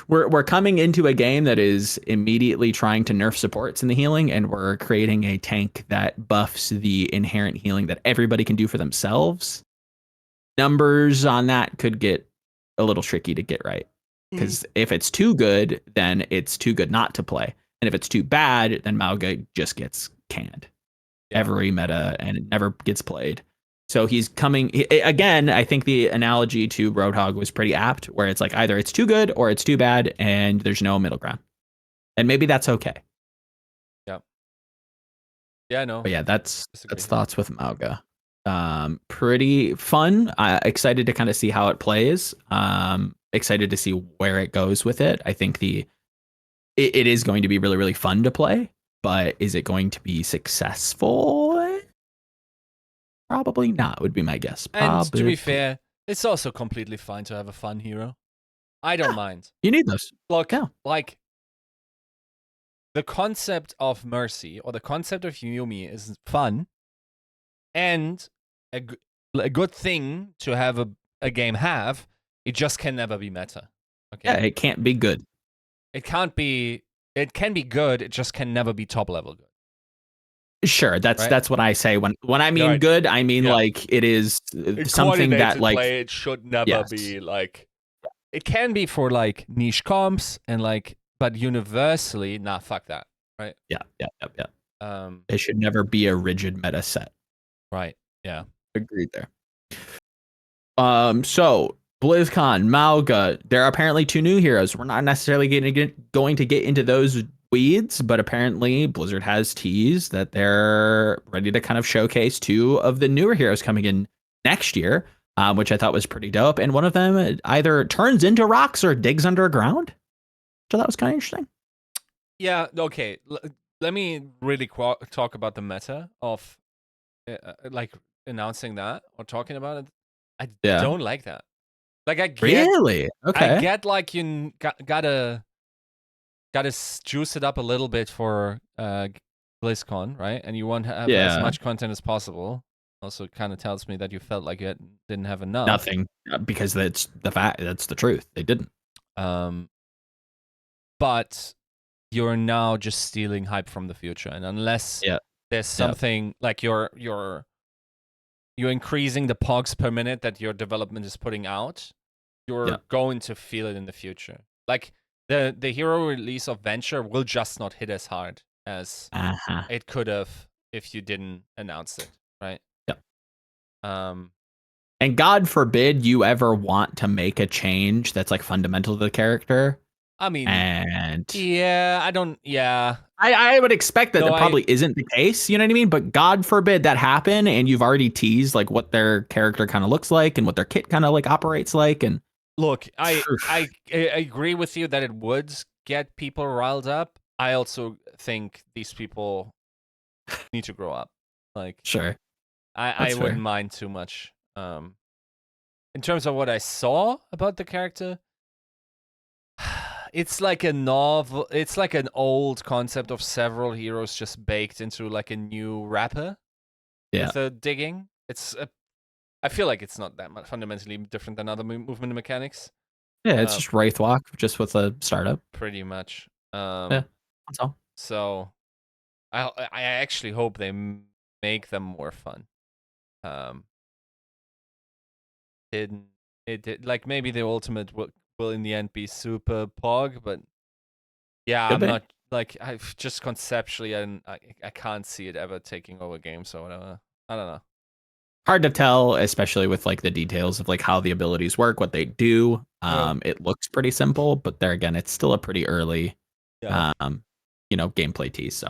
We're coming into a game that is immediately trying to nerf supports in the healing, and we're creating a tank that buffs the inherent healing that everybody can do for themselves. Numbers on that could get a little tricky to get right. Because if it's too good, then it's too good not to play. And if it's too bad, then Mauga just gets canned. Every meta, and it never gets played. So he's coming again. I think the analogy to Roadhog was pretty apt, where it's like either it's too good or it's too bad, and there's no middle ground. And maybe that's okay. Yeah. Yeah, no. But yeah, that's thoughts with Mauga. Pretty fun. Excited to kind of see how it plays. Excited to see where it goes with it. I think it is going to be really, really fun to play, but is it going to be successful? Probably not, would be my guess. And to be fair, it's also completely fine to have a fun hero. I don't mind. You need those. Look, like the concept of Mercy or the concept of Yumi is fun and a good thing to have a game have. It just can never be meta. Okay. Yeah, it can't be good. It can't be. It can be good. It just can never be top level good. Sure, that's what I say when I mean good. I mean like it is something that like play, it should never be like. It can be for like niche comps and like, but universally, nah, fuck that, right? Yeah. It should never be a rigid meta set. Right. Yeah. Agreed there. So BlizzCon, Mauga, there are apparently 2 new heroes. We're not necessarily going to get into those weeds, but apparently Blizzard has teased that they're ready to kind of showcase 2 of the newer heroes coming in next year, which I thought was pretty dope. And one of them either turns into rocks or digs underground. So that was kind of interesting. Yeah. Okay. Let me really talk about the meta of like announcing that or talking about it. I don't like that. Like I get, really? Okay. I get like you gotta juice it up a little bit for BlizzCon, right? And you want to have as much content as possible. Also, kind of tells me that you felt like you didn't have enough. Nothing, because that's the fact. That's the truth. They didn't. But you're now just stealing hype from the future, and unless there's something like you're increasing the pogs per minute that your development is putting out, you're going to feel it in the future. Like the hero release of Venture will just not hit as hard as it could have if you didn't announce it, right? And God forbid you ever want to make a change that's like fundamental to the character. I mean, and I don't. Yeah, I would expect that probably isn't the case. You know what I mean? But God forbid that happen, and you've already teased like what their character kind of looks like and what their kit kind of like operates like. And look, I agree with you that it would get people riled up. I also think these people need to grow up. Like, sure, I wouldn't mind too much. In terms of what I saw about the character, it's like a novel. It's like an old concept of several heroes just baked into like a new wrapper Yeah. with a digging. I feel like it's not that much fundamentally different than other movement mechanics. Yeah, it's just Wraith Walk, just with a startup. Pretty much. Yeah, that's all. So I actually hope they make them more fun. It did, like maybe the ultimate will in the end be super pog, but yeah, Could I'm be. not like I just conceptually I can't see it ever taking over games or whatever. I don't know. Hard to tell, especially with like the details of like how the abilities work, what they do. It looks pretty simple, but there again, it's still a pretty early, Yeah. gameplay tease. So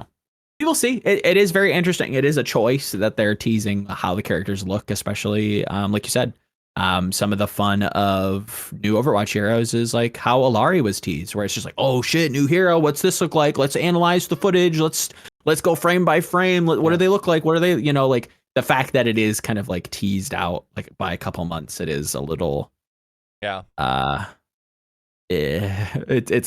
we will see. It is very interesting. It is a choice that they're teasing how the characters look, especially like you said. Some of the fun of new Overwatch heroes is like how Alari was teased, where it's just like, oh shit, new hero. What's this look like? Let's analyze the footage. Let's go frame by frame. What do they look like? What are they? Like the fact that it is kind of like teased out like by a couple months, it is a little it's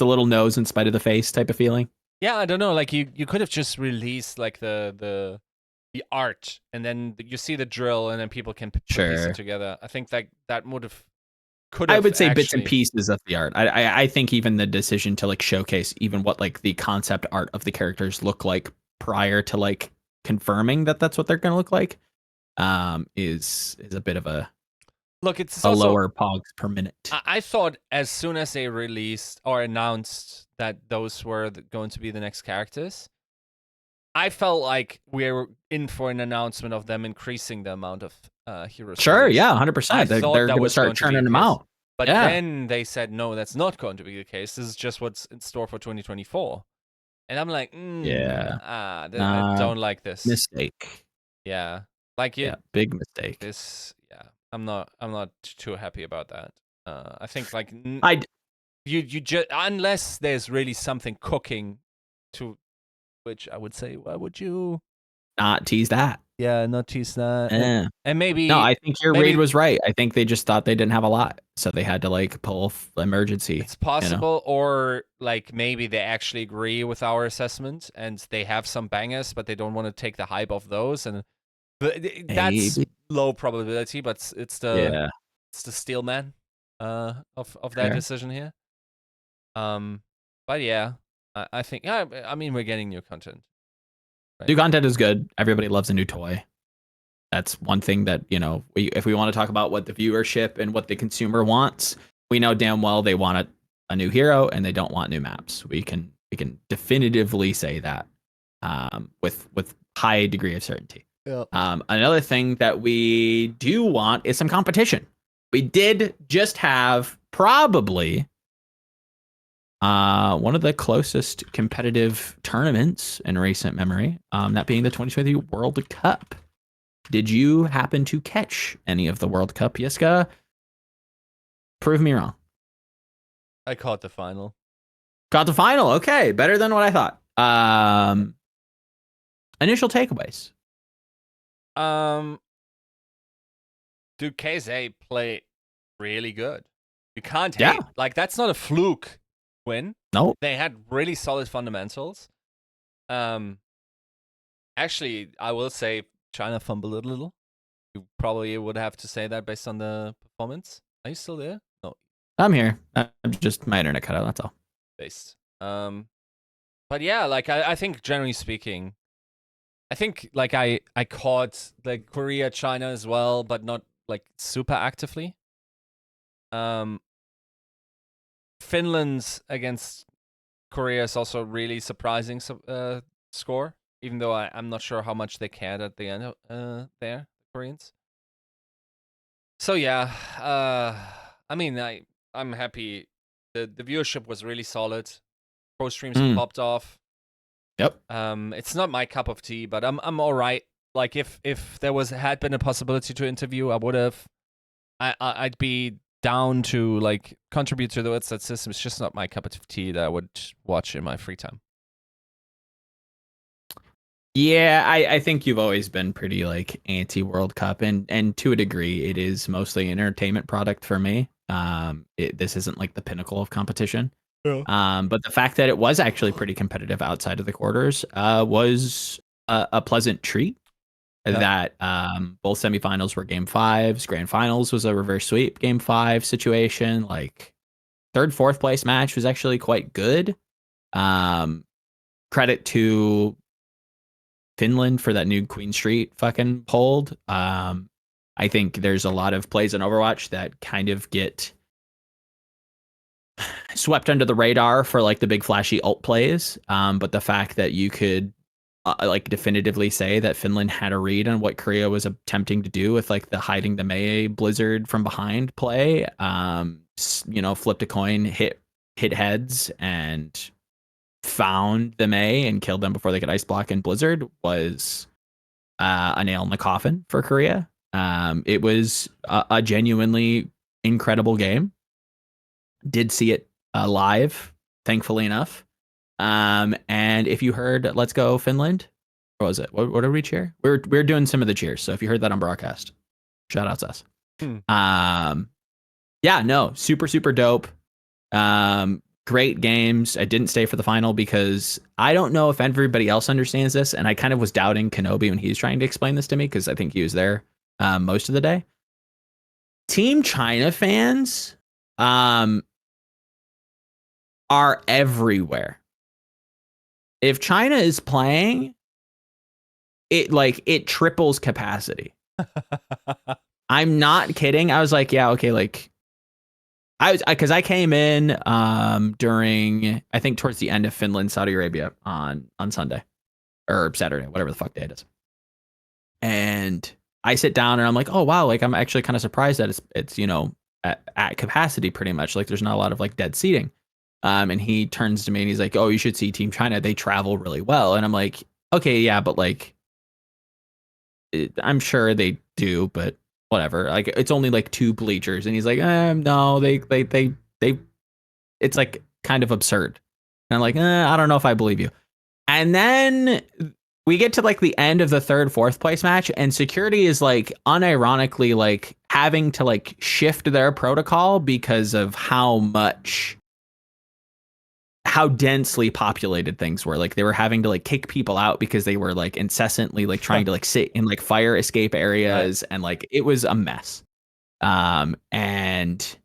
a little nose in spite of the face type of feeling. Yeah, I don't know. Like you could have just released like the art, and then you see the drill, and then people can piece it together. I think that could have. I would say bits and pieces of the art. I think even the decision to like showcase even what like the concept art of the characters look like prior to like confirming that that's what they're going to look like, is a bit of a look. It's a also lower pogs per minute. I thought as soon as they released or announced that those were going to be the next characters, I felt like we were in for an announcement of them increasing the amount of heroes. Sure, yeah, 100%. They're going to start churning them out. But then they said, no, that's not going to be the case. This is just what's in store for 2024. And I'm like, I don't like this. Mistake. Yeah. Big mistake. I'm not too happy about that. I think like you just, unless there's really something cooking to, which I would say, why would you not tease that? Yeah, not tease that. And maybe no, I think your read was right. I think they just thought they didn't have a lot, so they had to like pull emergency. It's possible, or like maybe they actually agree with our assessment and they have some bangers, but they don't want to take the hype of those, and that's low probability. But it's the steel man of that decision here. But yeah, I think I mean we're getting new content. Right? New content is good. Everybody loves a new toy. That's one thing that, if we want to talk about what the viewership and what the consumer wants, we know damn well they want a new hero and they don't want new maps. We can definitively say that with high degree of certainty. Yeah. Another thing that we do want is some competition. We did just have probably one of the closest competitive tournaments in recent memory, that being the 2020 World Cup. Did you happen to catch any of the World Cup, Yiska? Prove me wrong. I caught the final. Got the final. Okay, better than what I thought. Initial takeaways. Dude, KZ played really good. You can't hate. Like, that's not a fluke win. No. They had really solid fundamentals. Actually, I will say China fumbled a little. You probably would have to say that based on the performance. Are you still there? No. I'm here. I'm just my internet cut out. That's all. Based. But yeah, like I think generally speaking, I think like I caught like Korea, China as well, but not like super actively. Finland's against Korea is also really surprising score, even though I'm not sure how much they cared at the end there, the Koreans. So yeah, I mean I'm happy. The viewership was really solid. Pro streams popped off. Yep. It's not my cup of tea, but I'm all right. Like if there had been a possibility to interview, I would have. I'd be down to like contribute to that system. It's just not my cup of tea that I would watch in my free time. Yeah, I think you've always been pretty like anti World Cup, and to a degree, it is mostly an entertainment product for me. This isn't like the pinnacle of competition. But the fact that it was actually pretty competitive outside of the quarters was a pleasant treat. That both semifinals were game fives. Grand finals was a reverse sweep game 5 situation. Like third, fourth place match was actually quite good. Credit to Finland for that new Queen Street fucking hold. I think there's a lot of plays in Overwatch that kind of get swept under the radar for like the big flashy ult plays. But the fact that you could like definitively say that Finland had a read on what Korea was attempting to do with like the hiding the Mei Blizzard from behind play. Flipped a coin, hit heads, and found the Mei and killed them before they could ice block in Blizzard was a nail in the coffin for Korea. It was a genuinely incredible game. Did see it live, thankfully enough. And if you heard "Let's Go Finland," what was it? What did we cheer? We're doing some of the cheers. So if you heard that on broadcast, shout out to us. Yeah, no, super dope. Great games. I didn't stay for the final because I don't know if everybody else understands this, and I kind of was doubting Kenobi when he was trying to explain this to me because I think he was there most of the day. Team China fans are everywhere. If China is playing, it triples capacity. I'm not kidding. I was like, yeah, okay, like because I came in during, I think towards the end of Finland, Saudi Arabia on Sunday or Saturday, whatever the fuck day it is. And I sit down and I'm like, oh wow, like I'm actually kind of surprised that it's at capacity pretty much. Like there's not a lot of like dead seating. And he turns to me and he's like, oh, you should see Team China. They travel really well. And I'm like, okay, yeah, but like, I'm sure they do, but whatever. Like, it's only like 2 bleachers. And he's like, no, they, it's like kind of absurd. And I'm like, I don't know if I believe you. And then we get to like the end of the third, fourth place match, and security is like unironically like having to like shift their protocol because of how densely populated things were. Like they were having to like kick people out because they were like incessantly like trying to like sit in like fire escape areas, right. And like it was a mess. And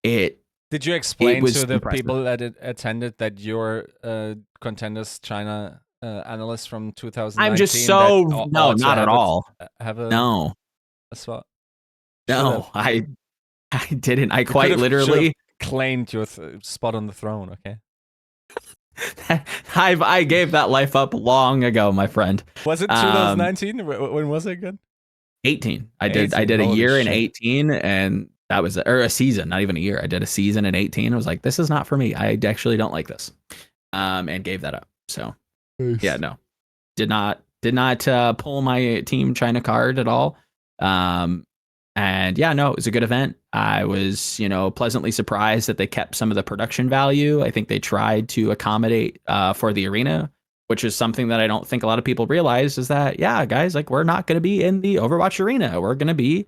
did you explain to the impressive. people that attended that you're Contenders China analyst from 2019? I'm just so no, not at all. A spot. No, I didn't. I quite literally claimed your spot on the throne. Okay. I gave that life up long ago, my friend. Was it 2019? When was it again? 18. I did a year in 18, and that was or a season, not even a year. I did a season in 18. I was like, this is not for me. I actually don't like this, and gave that up. So yeah, no, did not pull my Team China card at all. And yeah, no, it was a good event. I was, pleasantly surprised that they kept some of the production value. I think they tried to accommodate for the arena, which is something that I don't think a lot of people realize is that, yeah, guys, like we're not going to be in the Overwatch arena. We're going to be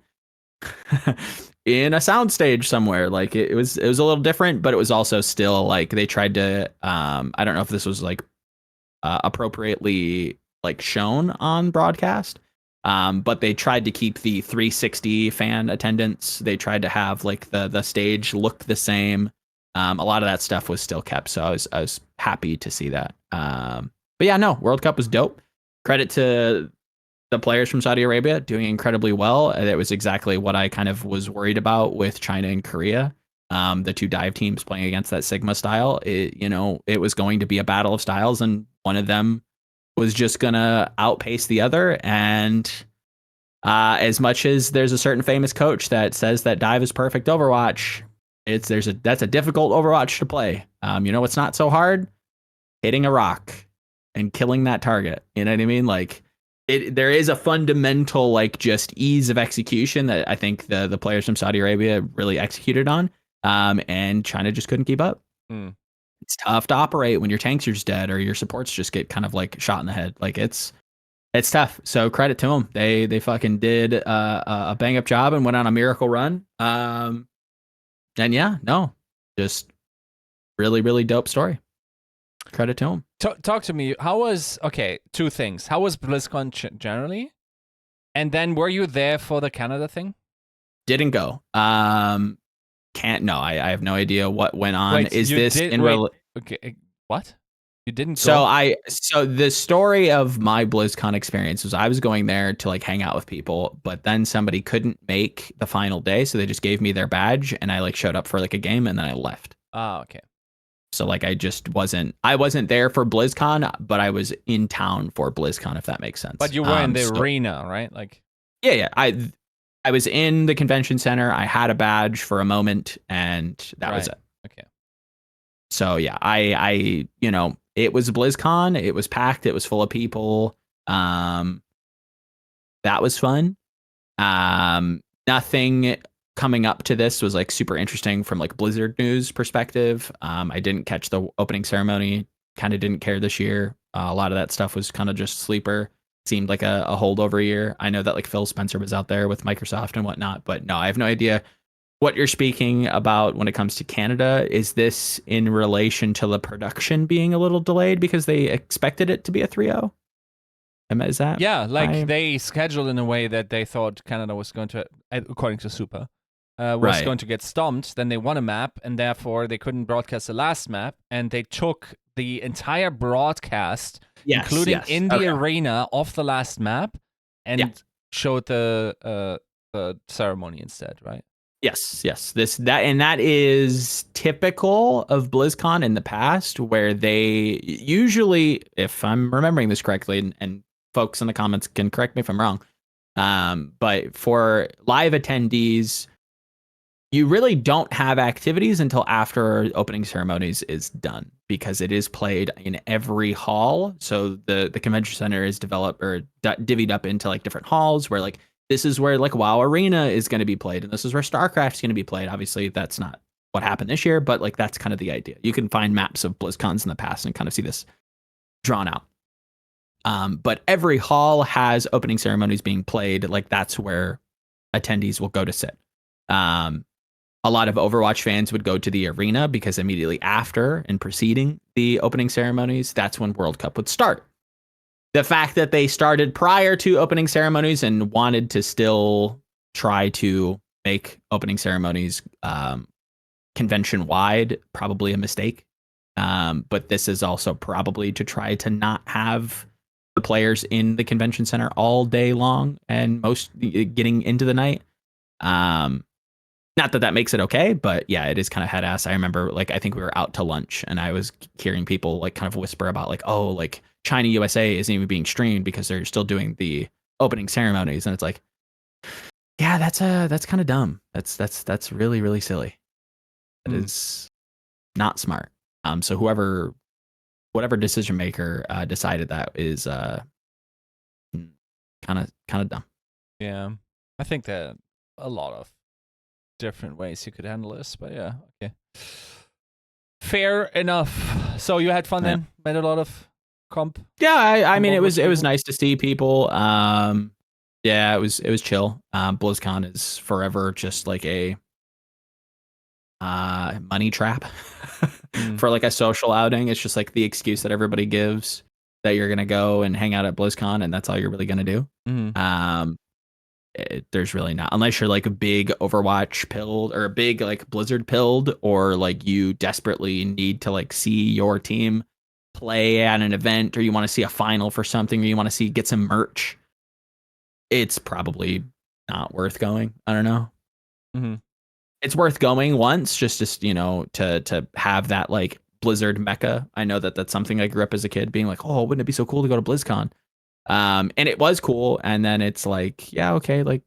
in a soundstage somewhere. Like it was a little different, but it was also still like they tried to, I don't know if this was like appropriately like shown on broadcast. But they tried to keep the 360 fan attendance. They tried to have like the stage look the same. A lot of that stuff was still kept, so I was happy to see that. But yeah, no, World Cup was dope. Credit to the players from Saudi Arabia doing incredibly well. It was exactly what I kind of was worried about with China and Korea. The 2 dive teams playing against that Sigma style. It was going to be a battle of styles, and one of them was just gonna outpace the other. And as much as there's a certain famous coach that says that dive is perfect Overwatch, that's a difficult Overwatch to play. What's not so hard? Hitting a rock and killing that target. You know what I mean? Like there is a fundamental like just ease of execution that I think the players from Saudi Arabia really executed on. And China just couldn't keep up. It's tough to operate when your tanks are just dead or your supports just get kind of like shot in the head. Like it's tough. So credit to them. They fucking did a bang up job and went on a miracle run. And yeah, no, just really, really dope story. Credit to him. Talk to me. How was two things. How was BlizzCon generally? And then were you there for the Canada thing? Didn't go. Can't. No, I have no idea what went on. Wait, Is this in real? Okay, what? You didn't So go? so the story of my BlizzCon experience was I was going there to like hang out with people, but then somebody couldn't make the final day, so they just gave me their badge and I like showed up for like a game and then I left. Okay. So like I wasn't there for BlizzCon, but I was in town for BlizzCon, if that makes sense. But you were in the arena, right? Like yeah. I was in the convention center. I had a badge for a moment and that was it. Okay. So yeah, I it was BlizzCon. It was packed. It was full of people. That was fun. Nothing coming up to this was like super interesting from like Blizzard news perspective. I didn't catch the opening ceremony. Kind of didn't care this year. A lot of that stuff was kind of just sleeper. Seemed like a holdover year. I know that like Phil Spencer was out there with Microsoft and whatnot, but no, I have no idea what you're speaking about when it comes to Canada. Is this in relation to the production being a little delayed because they expected it to be a 3-0? Is that? Yeah, like they scheduled in a way that they thought Canada was going to, according to Super, was going to get stomped. Then they won a map, and therefore they couldn't broadcast the last map, and they took the entire broadcast, including in the arena of the last map, and showed the ceremony instead, right? Yes. That is typical of BlizzCon in the past, where they usually, if I'm remembering this correctly, and folks in the comments can correct me if I'm wrong, but for live attendees, you really don't have activities until after opening ceremonies is done, because it is played in every hall. So the convention center is developed or divvied up into like different halls where like this is where like WoW Arena is going to be played, and this is where StarCraft's going to be played. Obviously, that's not what happened this year, but like that's kind of the idea. You can find maps of BlizzCons in the past and kind of see this drawn out. But every hall has opening ceremonies being played. Like that's where attendees will go to sit. A lot of Overwatch fans would go to the arena because immediately after and preceding the opening ceremonies, that's when World Cup would start. The fact that they started prior to opening ceremonies and wanted to still try to make opening ceremonies convention wide, probably a mistake. But this is also probably to try to not have the players in the convention center all day long and most getting into the night. Not that that makes it okay, but yeah, it is kind of head ass. I remember like I think we were out to lunch and I was hearing people like kind of whisper about like, oh, like China USA isn't even being streamed because they're still doing the opening ceremonies, and it's like, yeah, that's kind of dumb. That's really, really silly. That is not smart. So whatever decision maker decided that is kind of dumb. Yeah, I think that a lot of different ways you could handle this, but yeah, okay, fair enough. So you had fun then? Made a lot of comp? Yeah, I mean it was nice to see people. Yeah, it was chill. BlizzCon is forever just like a money trap for like a social outing. It's just like the excuse that everybody gives that you're gonna go and hang out at BlizzCon, and that's all you're really gonna do. There's really not, unless you're like a big Overwatch pilled or a big like Blizzard pilled, or like you desperately need to like see your team play at an event, or you want to see a final for something, or you want to get some merch. It's probably not worth going. I don't know. It's worth going once, just to have that like Blizzard mecca. I know that that's something I grew up as a kid being like, oh, wouldn't it be so cool to go to BlizzCon? And it was cool. And then it's like, yeah, okay, like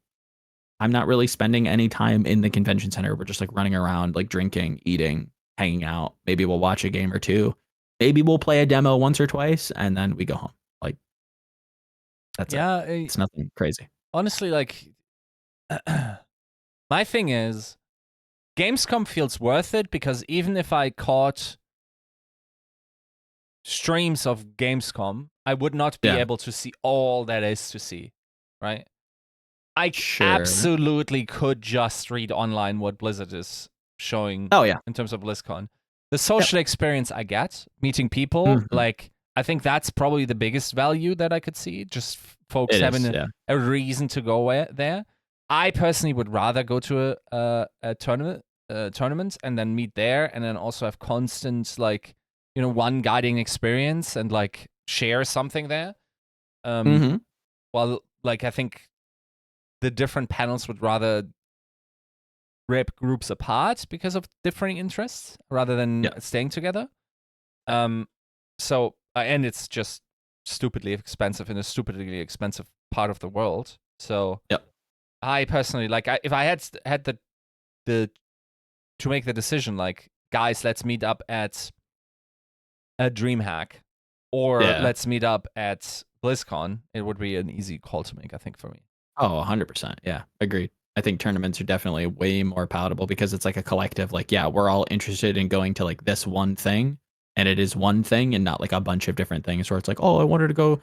I'm not really spending any time in the convention center. We're just like running around, like drinking, eating, hanging out. Maybe we'll watch a game or two. Maybe we'll play a demo once or twice, and then we go home. Like that's it. It's nothing crazy. Honestly, like my thing is, Gamescom feels worth it because even if I caught streams of Gamescom, I would not be able to see all that is to see, right? I absolutely could just read online what Blizzard is showing. Oh yeah, in terms of BlizzCon. the social experience I get, meeting people, Mhm. like I think that's probably the biggest value that I could see. Just folks It having is, a reason to go there. I personally would rather go to a tournament and then meet there, and then also have constant like one guiding experience and like share something there. Mhm. Well, like I think the different panels would rather rip groups apart because of differing interests rather than Yeah. staying together. So and it's just stupidly expensive in a stupidly expensive part of the world. So Yep. I personally like if I had the to make the decision, like guys, let's meet up at a DreamHack or Yeah. let's meet up at BlizzCon, it would be an easy call to make, I think, for me. Oh, 100%. Yeah, agreed. I think tournaments are definitely way more palatable because it's like a collective, like, yeah, we're all interested in going to like this one thing, and it is one thing and not like a bunch of different things where it's like, oh, I wanted to go.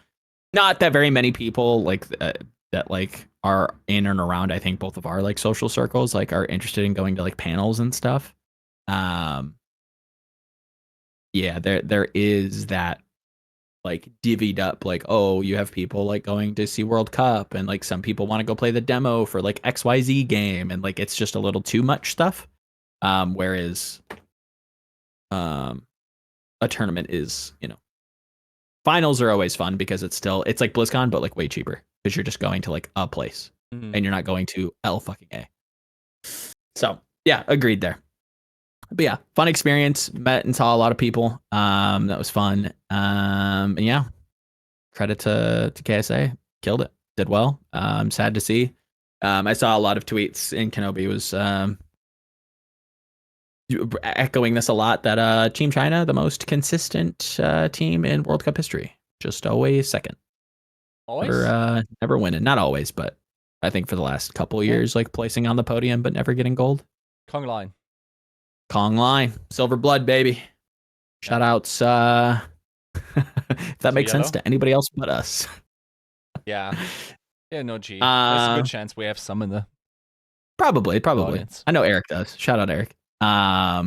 Not that very many people like that like are in and around, I think both of our like social circles like are interested in going to like panels and stuff. Um yeah, there is that like divvied up like, oh, you have people like going to see World Cup and like some people want to go play the demo for like XYZ game, and like it's just a little too much stuff. Whereas a tournament is, finals are always fun because it's like BlizzCon but like way cheaper because you're just going to like a place and you're not going to L fucking A. So yeah, agreed there. But yeah, fun experience. Met and saw a lot of people. That was fun. And yeah, credit to KSA, killed it, did well. Sad to see. I saw a lot of tweets, and Kenobi was echoing this a lot, that Team China, the most consistent team in World Cup history, just always second. Always? Never winning. Not always, but I think for the last couple of years, like placing on the podium but never getting gold. Kong Line. Kong Line, Silver Blood, baby. Shout outs. If that makes sense to anybody else but us. Yeah. Yeah, no G. There's a good chance we have some in the Probably. audience. I know Eric does. Shout out Eric. That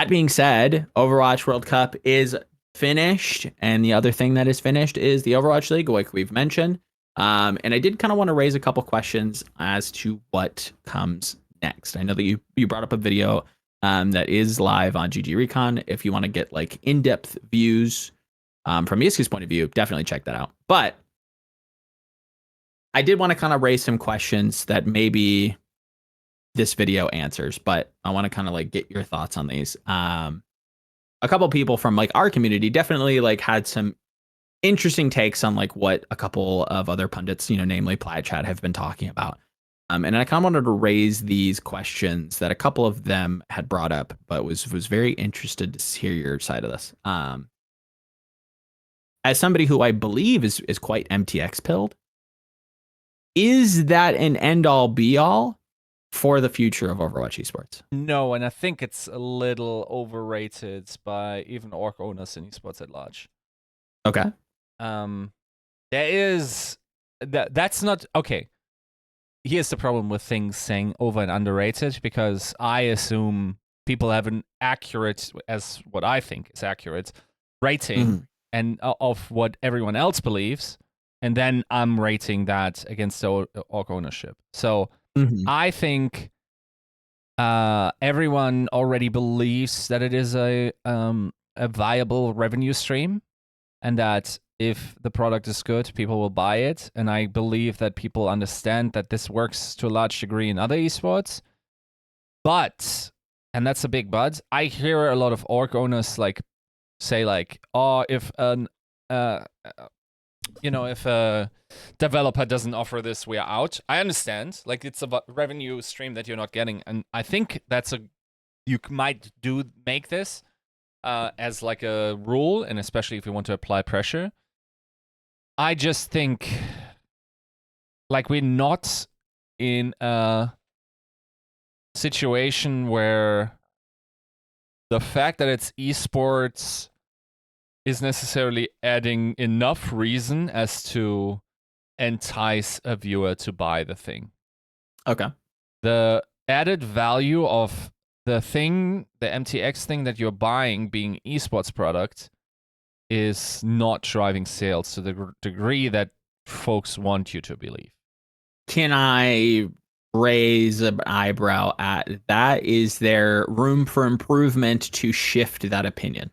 being said, Overwatch World Cup is finished, and the other thing that is finished is the Overwatch League, like we've mentioned. And I did kind of want to raise a couple questions as to what comes next. I know that you brought up a video that is live on GG Recon. If you want to get like in-depth views from Yiska's point of view, definitely check that out. But I did want to kind of raise some questions that maybe this video answers, but I want to kind of like get your thoughts on these. A couple people from like our community definitely like had some interesting takes on like what a couple of other pundits, namely Plaid Chat, have been talking about. And I kind of wanted to raise these questions that a couple of them had brought up, but was very interested to hear your side of this. As somebody who I believe is quite MTX pilled, is that an end all be all for the future of Overwatch Esports? No, and I think it's a little overrated by even org owners in esports at large. Okay. There is that's not okay. Here's the problem with things saying over and underrated, because I assume people have an accurate, as what I think is accurate, rating and of what everyone else believes, and then I'm rating that against the org ownership. So I think everyone already believes that it is a viable revenue stream, and that if the product is good, people will buy it. And I believe that people understand that this works to a large degree in other esports. But, and that's a big but, I hear a lot of org owners like say like, oh, if if a developer doesn't offer this, we're out. I understand. Like, it's a revenue stream that you're not getting. And I think you might make this as like a rule, and especially if you want to apply pressure. I just think like we're not in a situation where the fact that it's esports is necessarily adding enough reason as to entice a viewer to buy the thing. Okay. The added value of the MTX thing that you're buying being esports product is not driving sales to the degree that folks want you to believe. Can I raise an eyebrow at that? Is there room for improvement to shift that opinion?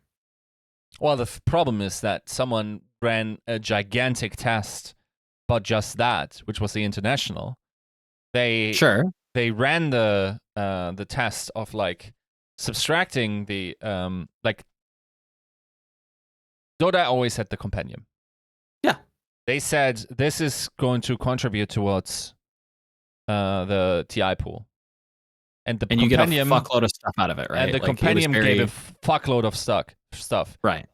Well, the problem is that someone ran a gigantic test about just that, which was the international. They ran the test of like subtracting the like Dota always had the compendium. Yeah. They said this is going to contribute towards the TI pool. And the compendium, you get a fuckload of stuff out of it, right? And the compendium gave a fuckload of stuff. Right.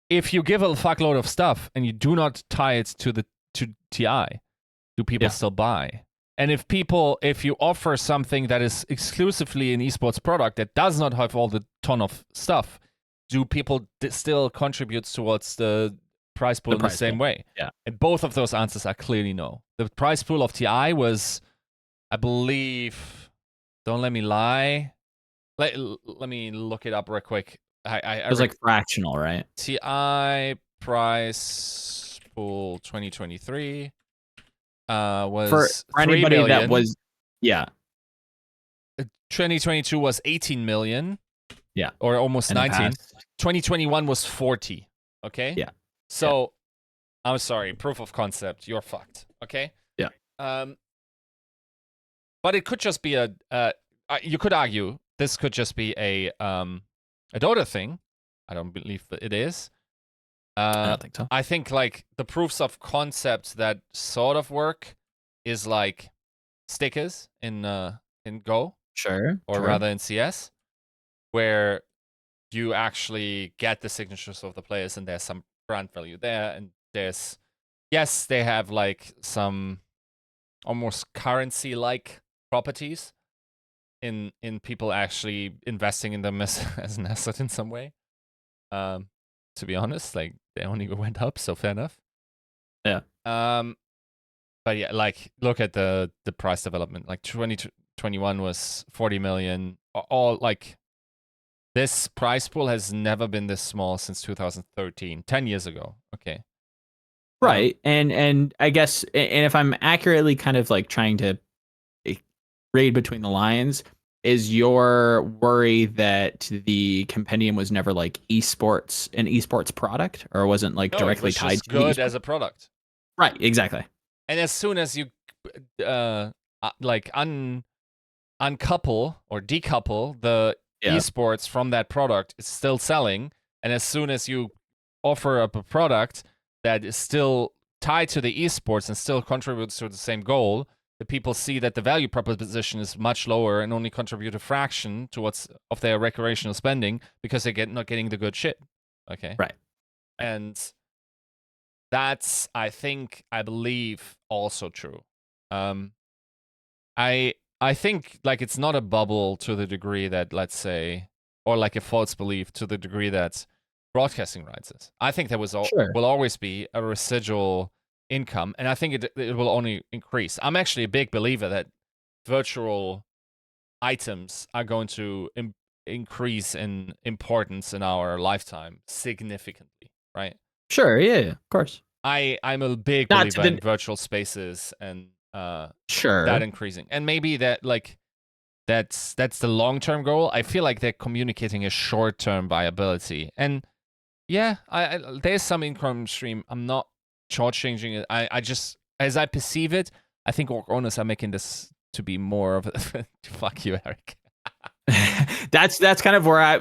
If you give a fuckload of stuff and you do not tie it to TI, do people still buy? And if you offer something that is exclusively an esports product that does not have all the ton of stuff, do people still contribute towards the prize pool in the same way? Yeah. And both of those answers are clearly no. The prize pool of TI was, I believe, don't let me lie. Let me look it up real quick. It was like fractional, right? TI prize pool 2023 was for anybody million. that was 2022 was 18 million. Yeah. Or almost 19. 2021 was 40. Okay? Yeah. So I'm sorry, proof of concept, you're fucked. Okay? Yeah. But it could just be you could argue this could just be a Dota thing. I don't believe that it is. I don't think so. I think like the proofs of concept that sort of work is like stickers in Go. Sure. Or rather in CS, where you actually get the signatures of the players and there's some brand value there, and there's they have like some almost currency like properties in people actually investing in them as an asset in some way. To be honest, like they only went up, so fair enough. Yeah. But yeah, like look at the price development. Like 2021 was 40 million. All like this prize pool has never been this small since 2013, 10 years ago. Okay. Right. And I guess, and if I'm accurately kind of like trying to read between the lines, is your worry that the compendium was never like an esports product, or wasn't like directly tied to good as a product? Right. Exactly. And as soon as you like uncouple or decouple the esports from that product, it's still selling. And as soon as you offer up a product that is still tied to the esports and still contributes to the same goal, the people see that the value proposition is much lower and only contribute a fraction towards of their recreational spending because they're not getting the good shit. Okay. Right. And that's, I believe, also true. I think like it's not a bubble to the degree that, let's say, or like a false belief to the degree that broadcasting rights is. I think there will always be a residual income, and I think it will only increase. I'm actually a big believer that virtual items are going to increase in importance in our lifetime significantly, right? Sure, yeah, of course. I'm a big believer in virtual spaces and that increasing. And maybe that like that's the long-term goal. I feel like they're communicating a short-term viability. And yeah, there's some income stream. I'm not shortchanging it. I just, as I perceive it, I think org owners are making this to be more of a fuck you, Eric. That's kind of where I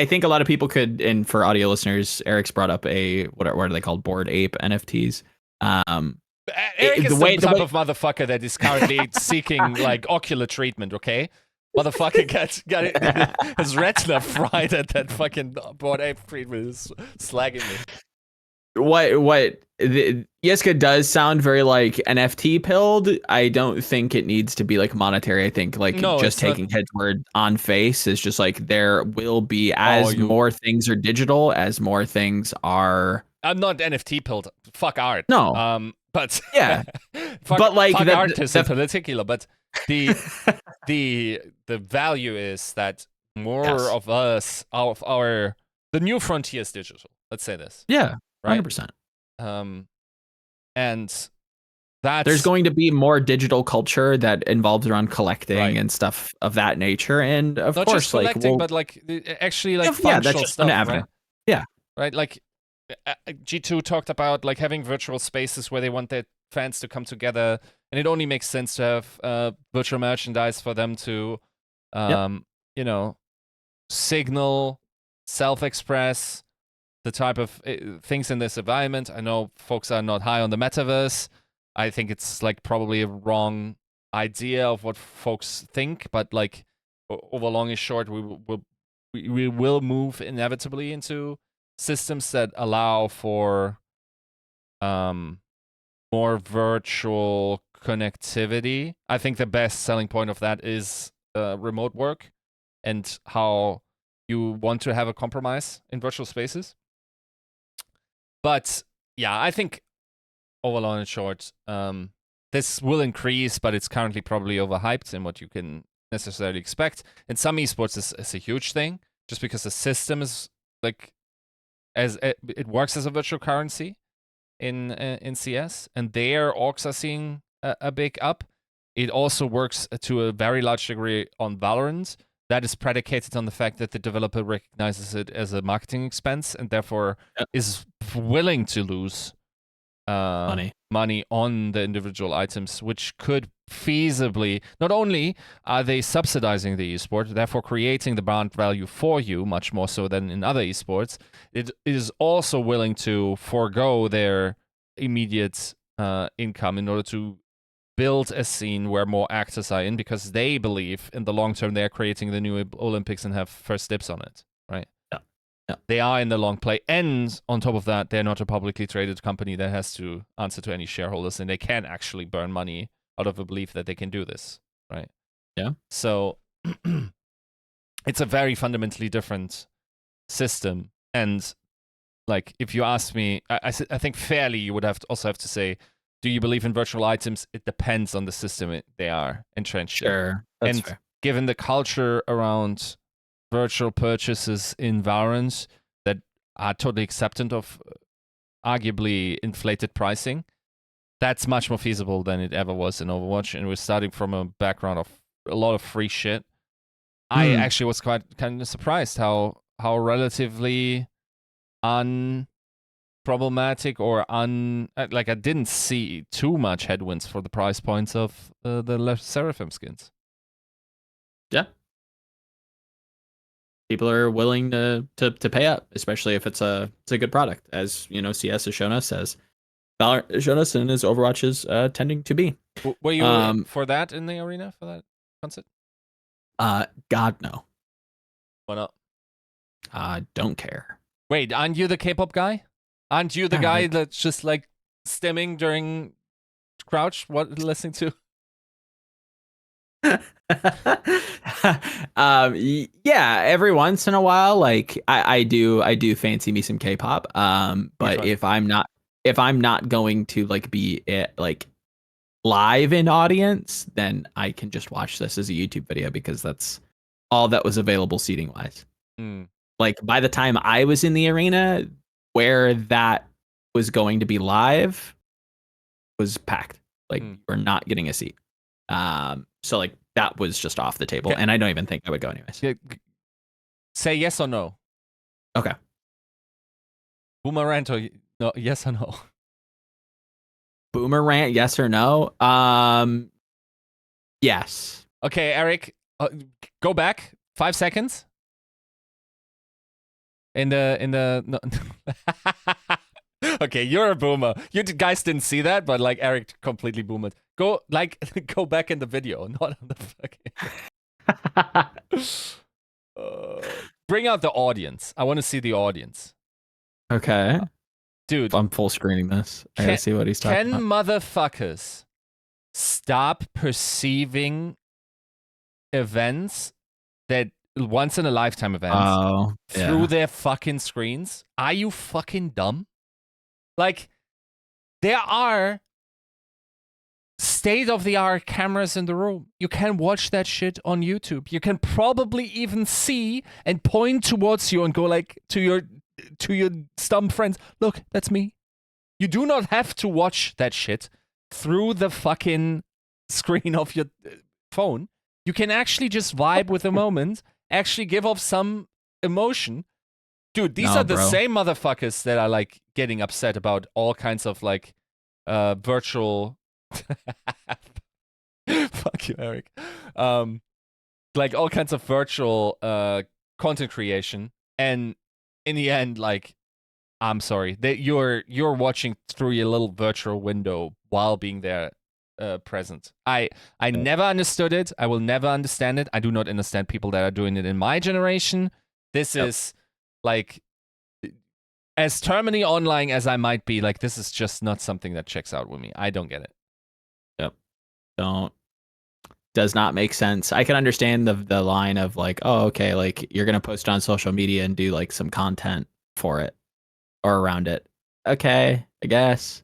think a lot of people could, and for audio listeners, Eric's brought up what are they called? Bored Ape NFTs. Eric is the type of motherfucker that is currently seeking like ocular treatment, okay? Motherfucker got his retina fried at that fucking Bored Ape treatment is slagging me. What Yiska does sound very like NFT pilled. I don't think it needs to be like monetary. I think like just taking his word on face is just like there will be more things are digital, as more things are. I'm not NFT pilled. Fuck art. No. But yeah. fuck like artists in particular. But the the value is that more Yes. of us, the new frontier is digital. Let's say this. Yeah, Right. 100%. And that's there's going to be more digital culture that involves around collecting Right. and stuff of that nature, and of not course, just collecting, but actually functional that's just stuff, an avenue. right? Yeah, right. Like G2 talked about having virtual spaces where they want their fans to come together, and it only makes sense to have virtual merchandise for them to, signal, self-express the type of things in this environment. I know folks are not high on the metaverse. I think it's probably a wrong idea of what folks think, but over long and short, we will move inevitably into systems that allow for more virtual connectivity. I think the best selling point of that is remote work and how you want to have a compromise in virtual spaces. But yeah, I think over long and short, this will increase, but it's currently probably overhyped in what you can necessarily expect. In some esports, is a huge thing, just because the system is as it works as a virtual currency in CS, and their orgs are seeing a big up. It also works to a very large degree on Valorant. That is predicated on the fact that the developer recognizes it as a marketing expense and therefore is willing to lose money on the individual items, which could feasibly, not only are they subsidizing the esport, therefore creating the brand value for you much more so than in other esports, it is also willing to forego their immediate income in order to build a scene where more actors are in, because they believe in the long term they're creating the new Olympics and have first dibs on it, right? Yeah. They are in the long play, and on top of that, they're not a publicly traded company that has to answer to any shareholders, and they can actually burn money out of a belief that they can do this, right? Yeah. So it's a very fundamentally different system, and if you ask me, I think fairly you would also have to say, do you believe in virtual items? It depends on the system they are entrenched in. Sure, that's fair. Given the culture around virtual purchases in Valorant that are totally acceptant of arguably inflated pricing, that's much more feasible than it ever was in Overwatch. And we're starting from a background of a lot of free shit. I actually was kind of surprised how relatively unproblematic or I didn't see too much headwinds for the price points of the Seraphim skins. Yeah. People are willing to pay up, especially if it's a good product, as CS has shown us, as Valorant has shown us, and as Overwatch is tending to be. Were you for that in the arena for that concert? God no. Why not? Don't care. Wait, aren't you the K-pop guy? Aren't you the guy that's just stimming during crouch? What listening to? Yeah, every once in a while, I do fancy me some K-pop. But if I'm not going to be live in audience, then I can just watch this as a YouTube video, because that's all that was available seating wise. By the time I was in the arena where that was going to be live was packed. We're not getting a seat. So that was just off the table, and I don't even think I would go anyways. Say yes or no. Okay. Boomerang or no? Yes or no? Boomerang, yes or no? Yes. Okay, Eric, go back 5 seconds. In the no. Okay, you're a boomer. You guys didn't see that, but Eric completely boomed. Go back in the video, not on the fucking. Bring out the audience. I want to see the audience. Okay. Dude, I'm full screening this. I gotta see what he's talking about. Can motherfuckers stop perceiving events that once in a lifetime events through their fucking screens? Are you fucking dumb? There are state-of-the-art cameras in the room. You can watch that shit on YouTube. You can probably even see and point towards you and go like to your stump friends, look, that's me. You do not have to watch that shit through the fucking screen of your phone. You can actually just vibe with the moment, actually give off some emotion. Dude, these are the same motherfuckers that are like getting upset about all kinds of like virtual fuck you, Eric. Like all kinds of virtual content creation, and in the end, like, I'm sorry that you're watching through your little virtual window while being there present. I never understood it. I will never understand it. I do not understand people that are doing it in my generation. This is like, as terminally online as I might be, like, this is just not something that checks out with me. I don't get it. Does not make sense. I can understand the line of like, oh, okay, like you're gonna post on social media and do like some content for it or around it. Okay, I guess.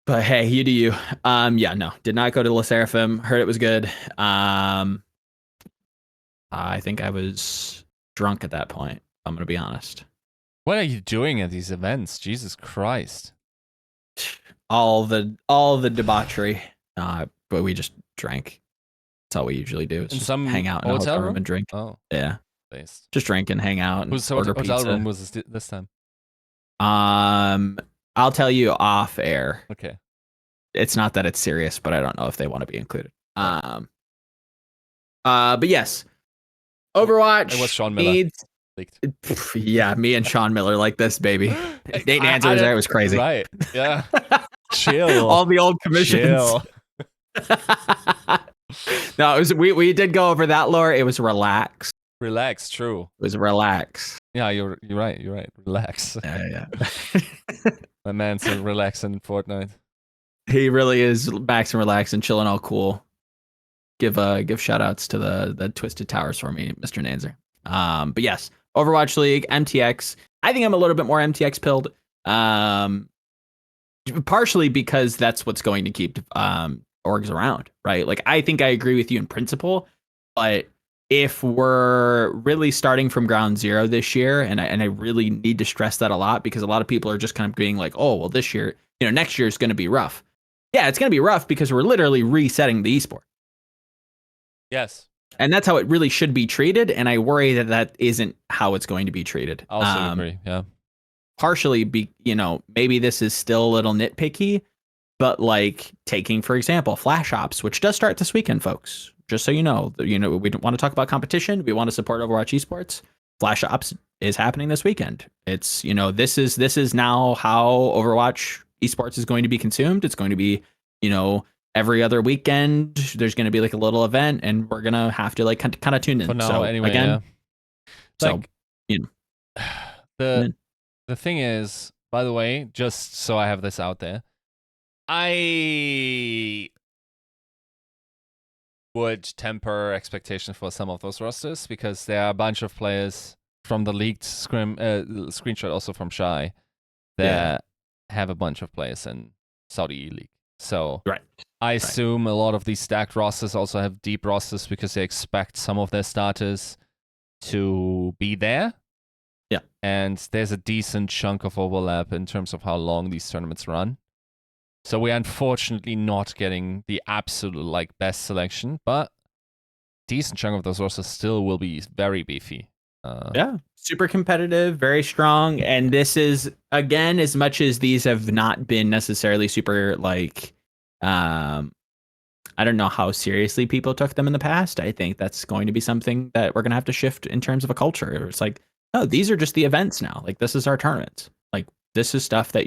But hey, you do you. Yeah, no, did not go to Le Seraphim. Heard it was good. I think I was drunk at that point. I'm gonna be honest. What are you doing at these events? Jesus Christ! All the debauchery. But we just drank. That's all we usually do. It's just hang out in a hotel room and drink. Oh, yeah. Based. Just drink and hang out. And whose order hotel pizza. room was this time? I'll tell you off air. Okay. It's not that it's serious, but I don't know if they want to be included. But yes, Overwatch. It was Sean Miller. Yeah, me and Sean Miller like this, baby. Nate Nanzer was there. It was crazy. Right. Yeah. Chill. All the old commissions. Chill. No, it was we did go over that lore. It was relax. Relax, true. It was relax. Yeah, you're right. You're right. Relax. Yeah. My man's relaxing in Fortnite. He really is max and relax and chilling all cool. Give shout outs to the Twisted Towers for me, Mr. Nanzer. But yes, Overwatch League, MTX. I think I'm a little bit more MTX pilled. Partially because that's what's going to keep orgs around, right? Like, I think I agree with you in principle, but if we're really starting from ground zero this year, and I really need to stress that a lot, because a lot of people are just kind of being like, oh, well, this year, next year is going to be rough. Yeah, it's going to be rough because we're literally resetting the esport. Yes. And that's how it really should be treated. And I worry that isn't how it's going to be treated. I also agree. Yeah. Partially, maybe this is still a little nitpicky, but like taking, for example, Flash Ops, which does start this weekend, folks. Just so you know, we don't want to talk about competition. We want to support Overwatch Esports. Flash Ops is happening this weekend. It's, this is now how Overwatch Esports is going to be consumed. It's going to be, every other weekend. There's going to be like a little event, and we're going to have to like kind of tune in. For now, so anyway, again, yeah. The thing is, by the way, just so I have this out there, I would temper expectations for some of those rosters, because there are a bunch of players from the leaked screenshot, also from Shy, that have a bunch of players in Saudi E-League. So I assume a lot of these stacked rosters also have deep rosters because they expect some of their starters to be there. Yeah. And there's a decent chunk of overlap in terms of how long these tournaments run. So we're unfortunately not getting the absolute best selection, but decent chunk of those rosters still will be very beefy. Super competitive, very strong. And this is, again, as much as these have not been necessarily super I don't know how seriously people took them in the past. I think that's going to be something that we're going to have to shift in terms of a culture. It's like, oh, these are just the events now. Like, this is our tournaments. Like, this is stuff that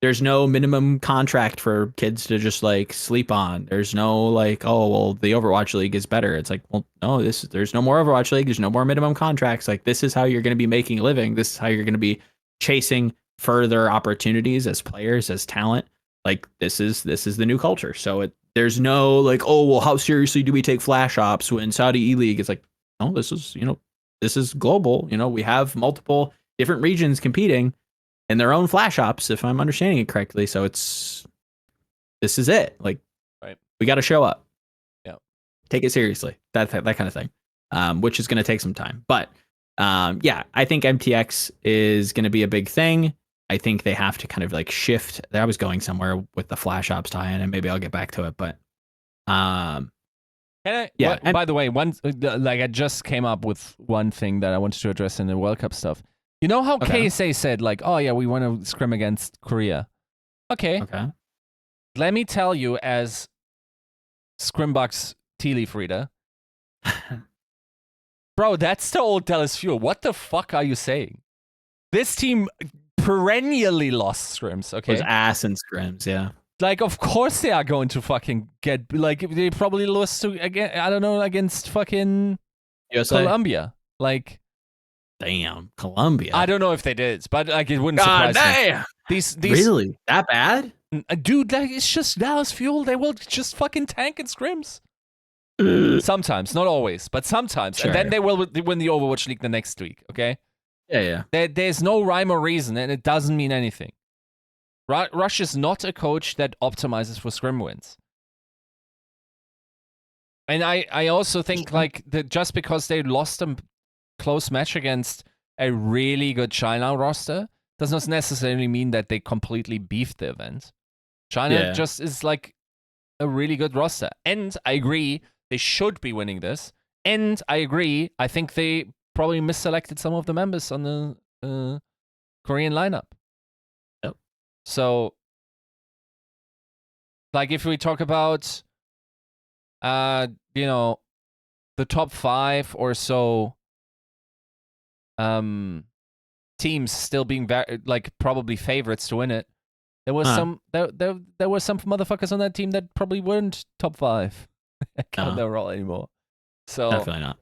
there's no minimum contract for kids to just sleep on. There's no oh, well, the Overwatch League is better. It's like, well, no, there's no more Overwatch League. There's no more minimum contracts. Like, this is how you're going to be making a living. This is how you're going to be chasing further opportunities as players, as talent. Like, this is the new culture. So there's no oh, well, how seriously do we take Flash Ops when Saudi E-League? It's like, no, this is global. We have multiple different regions competing in their own Flash Ops, if I'm understanding it correctly. So it's this is it. Like, Right. we got to show up. Yeah. Take it seriously. That kind of thing, which is going to take some time. But yeah, I think MTX is going to be a big thing. I think they have to kind of like shift. I was going somewhere with the Flash Ops tie-in, and maybe I'll get back to it. But Can I? yeah. By the way, I just came up with one thing that I wanted to address in the World Cup stuff. You know how Okay. KSA said like, "Oh yeah, we want to scrim against Korea." Okay. Let me tell you, as Scrimbox tea leaf reader, bro, that's the old Dallas Fuel. What the fuck are you saying? This team perennially lost scrims. Okay, was ass in scrims. Yeah. Like, of course they are going to fucking get, like, they probably lost to, again, I don't know, against fucking USA. Colombia. Like, damn, Colombia. I don't know if they did, but like, it wouldn't surprise me. These really that bad? Dude, like, it's just Dallas Fuel. They will just fucking tank in scrims. Sometimes, not always, but sometimes. Sure. And then they will win the Overwatch League the next week, okay? Yeah. There's no rhyme or reason, and it doesn't mean anything. Rush is not a coach that optimizes for scrim wins. And I also think like that just because they lost a close match against a really good China roster does not necessarily mean that they completely beefed the event. China just is like a really good roster. And I agree, they should be winning this. And I agree, I think they probably misselected some of the members on the Korean lineup. Yep. So, like, if we talk about, you know, the top 5 or so teams still being like probably favorites to win it, there was some there were some motherfuckers on that team that probably weren't top 5 count their role anymore. So definitely not.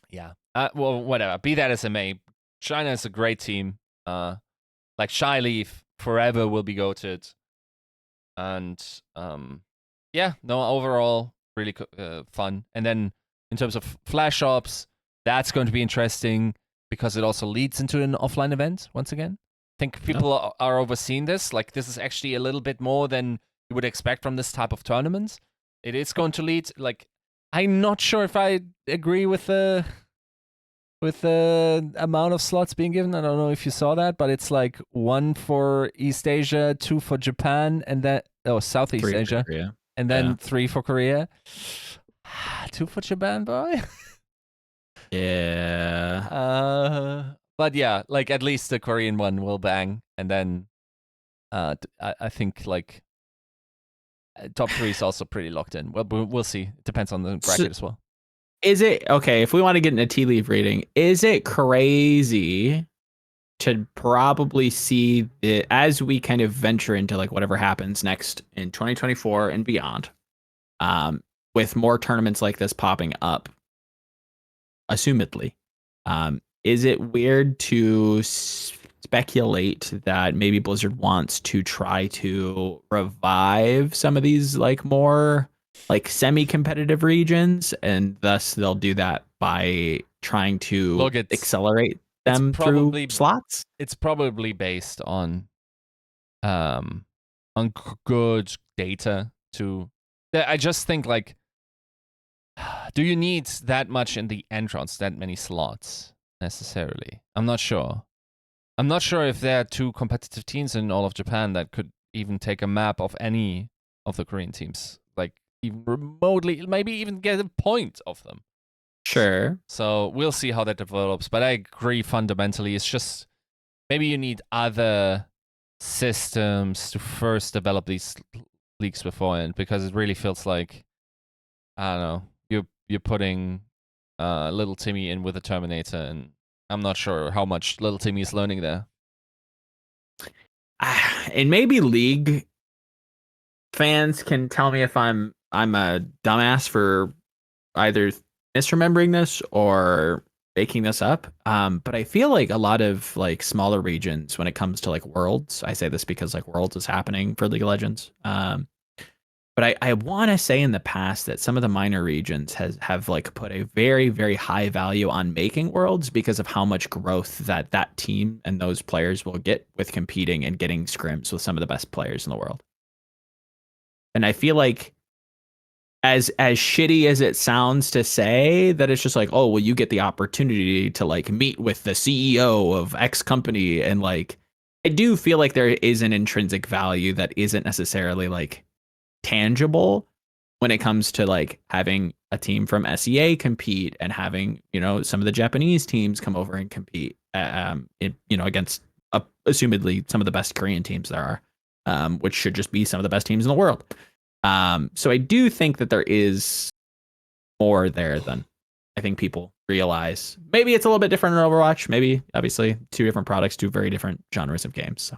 Yeah. Well, whatever. Be that as it may, China is a great team. Like Shy Leaf forever will be goated. And yeah, no, overall really fun. And then in terms of flash ops, that's going to be interesting because it also leads into an offline event once again. I think people are overseeing this. Like, this is actually a little bit more than you would expect from this type of tournament. It is going to lead, like, I'm not sure if I agree with the amount of slots being given. I don't know if you saw that, but it's like 1 for East Asia, 2 for Japan, and then Southeast Asia, and then 3 for Korea. 2 for Japan, boy. Yeah. But yeah, like at least the Korean one will bang, and then I think like top 3 is also pretty locked in. Well, we'll see. It depends on the bracket as well. Is it okay if we want to get into tea leaf reading? Is it crazy to probably see it as we kind of venture into like whatever happens next in 2024 and beyond, with more tournaments like this popping up, assumedly, is it weird to speculate that maybe Blizzard wants to try to revive some of these like more like semi-competitive regions, and thus they'll do that by trying to accelerate them through slots? It's probably based on good data to. I just think like, do you need that much in the entrance, that many slots necessarily? I'm not sure. I'm not sure if there are 2 competitive teams in all of Japan that could even take a map of any of the Korean teams, like even remotely, maybe even get a point of them. Sure. So we'll see how that develops. But I agree fundamentally, it's just maybe you need other systems to first develop these leagues beforehand, because it really feels like, I don't know, you're putting little Timmy in with a Terminator, and I'm not sure how much little Timmy is learning there. And maybe League fans can tell me if I'm a dumbass for either misremembering this or making this up. But I feel like a lot of like smaller regions when it comes to like Worlds, I say this because like Worlds is happening for League of Legends. But I want to say in the past that some of the minor regions have like put a very, very high value on making Worlds because of how much growth that team and those players will get with competing and getting scrims with some of the best players in the world. And I feel like as shitty as it sounds to say that, it's just like, oh, well, you get the opportunity to like meet with the CEO of X company, and like I do feel like there is an intrinsic value that isn't necessarily like tangible when it comes to like having a team from SEA compete and having, you know, some of the Japanese teams come over and compete against assumedly some of the best Korean teams there are, which should just be some of the best teams in the world. So I do think that there is more there than I think people realize. Maybe it's a little bit different in Overwatch. Maybe, obviously, two different products, two very different genres of games. So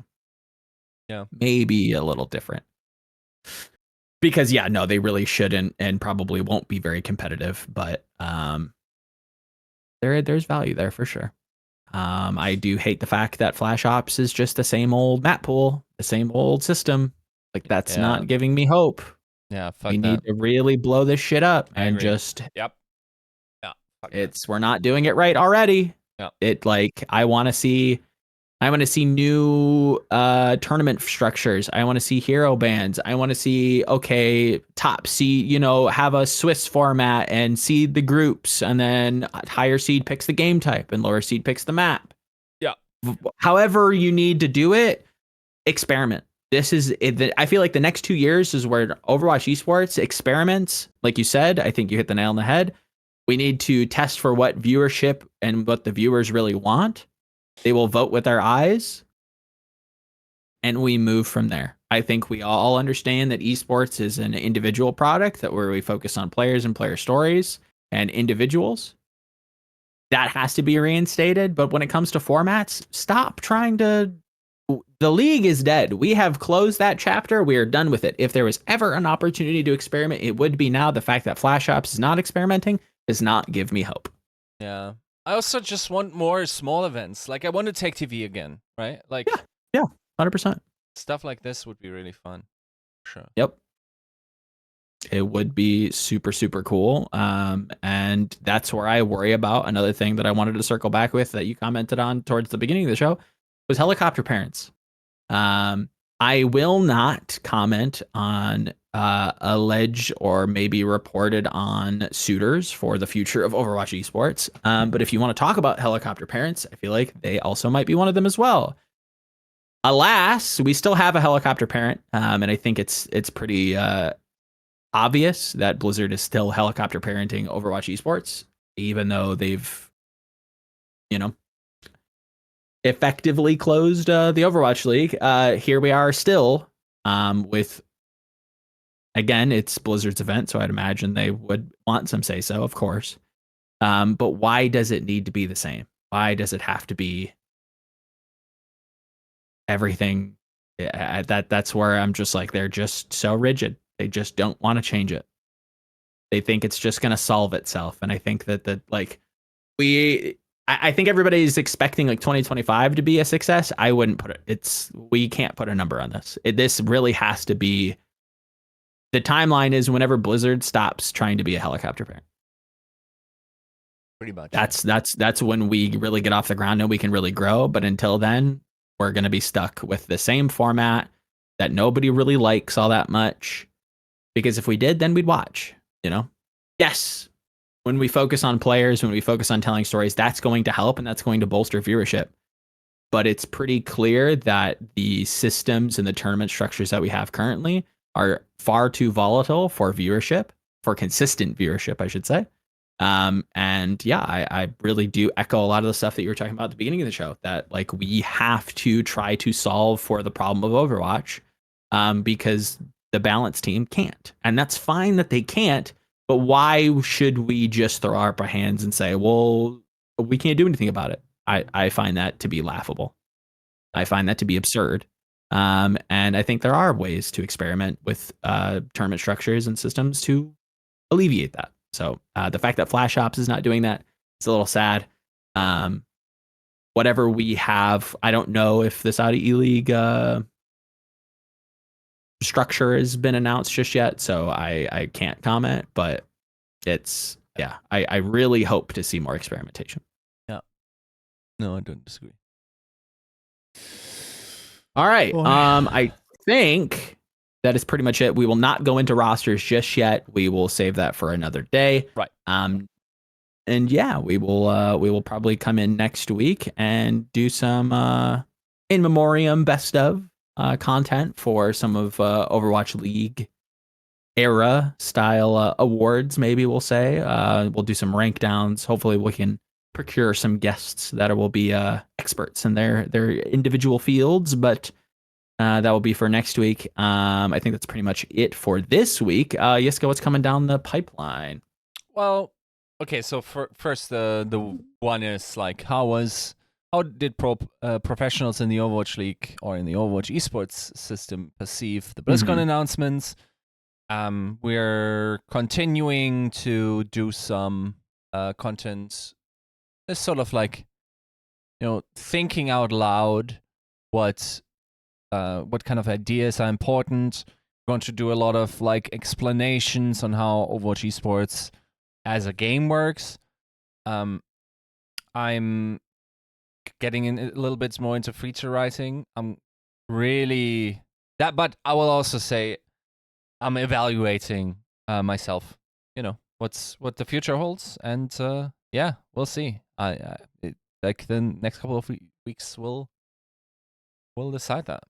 yeah, maybe a little different. Because yeah, no, they really shouldn't and probably won't be very competitive. But there's value there for sure. I do hate the fact that Flash Ops is just the same old map pool, the same old system. Like that's not giving me hope. Yeah, fuck we that. need to really blow this shit up I and agree. just Yep. Yeah. We're not doing it right already. Yeah. It like I want to see new tournament structures. I want to see hero bands. I want to see top seed, have a Swiss format and seed the groups, and then higher seed picks the game type and lower seed picks the map. Yeah. However you need to do it, experiment. This is it. I feel like the next 2 years is where Overwatch Esports experiments. Like you said, I think you hit the nail on the head. We need to test for what viewership and what the viewers really want. They will vote with their eyes, and we move from there. I think we all understand that esports is an individual product, that where we focus on players and player stories and individuals. That has to be reinstated. But when it comes to formats, stop trying to. The league is dead. We have closed that chapter. We are done with it. If there was ever an opportunity to experiment, it would be now. The fact that Flash Ops is not experimenting does not give me hope. Yeah. I also just want more small events. Like I want to take TV again, right? Like yeah, 100%. Stuff like this would be really fun. Sure. Yep. It would be super, super cool. And that's where I worry about another thing that I wanted to circle back with that you commented on towards the beginning of the show was helicopter parents. I will not comment on alleged or maybe reported on suitors for the future of Overwatch Esports. But if you want to talk about helicopter parents, I feel like they also might be one of them as well. Alas, we still have a helicopter parent, and I think it's pretty obvious that Blizzard is still helicopter parenting Overwatch Esports, even though they've, effectively closed the Overwatch League. Here we are still with, again, it's Blizzard's event, so I'd imagine they would want some say so, of course. But why does it need to be the same? Why does it have to be everything? That's where I'm just like, they're just so rigid. They just don't want to change it. They think it's just going to solve itself. And I think that I think everybody's expecting like 2025 to be a success. I wouldn't put it. We can't put a number on this. This really has to be. The timeline is whenever Blizzard stops trying to be a helicopter parent. Pretty much. That's when we really get off the ground and we can really grow. But until then, we're going to be stuck with the same format that nobody really likes all that much. Because if we did, then we'd watch. Yes. When we focus on players, when we focus on telling stories, that's going to help and that's going to bolster viewership. But it's pretty clear that the systems and the tournament structures that we have currently are far too volatile for viewership, for consistent viewership, I should say. And yeah, I really do echo a lot of the stuff that you were talking about at the beginning of the show, that like we have to try to solve for the problem of Overwatch, because the balance team can't. And that's fine that they can't. But why should we just throw up our hands and say, well, we can't do anything about it? I find that to be laughable. I find that to be absurd. And I think there are ways to experiment with tournament structures and systems to alleviate that. So the fact that Flash Ops is not doing that, it's a little sad. Whatever we have, I don't know if the Saudi E-League structure has been announced just yet, so I can't comment, but it's I really hope to see more experimentation. Yeah. No, I don't disagree. All right. I think that is pretty much it. We will not go into rosters just yet. We will save that for another day. Right. And yeah, we will probably come in next week and do some in memoriam best of content for some of Overwatch League era style awards. Maybe we'll say we'll do some rank downs. Hopefully, we can procure some guests that will be experts in their individual fields. But that will be for next week. I think that's pretty much it for this week. Yiska, what's coming down the pipeline? Well, okay. So first, the one is like, how did professionals in the Overwatch League or in the Overwatch Esports system perceive the BlizzCon announcements? We're continuing to do some content. It's sort of like, thinking out loud what kind of ideas are important. We're going to do a lot of like explanations on how Overwatch Esports as a game works. I'm getting in a little bit more into feature writing. I'm really that, but I will also say I'm evaluating myself. What the future holds, and yeah, we'll see. Like the next couple of weeks will decide that.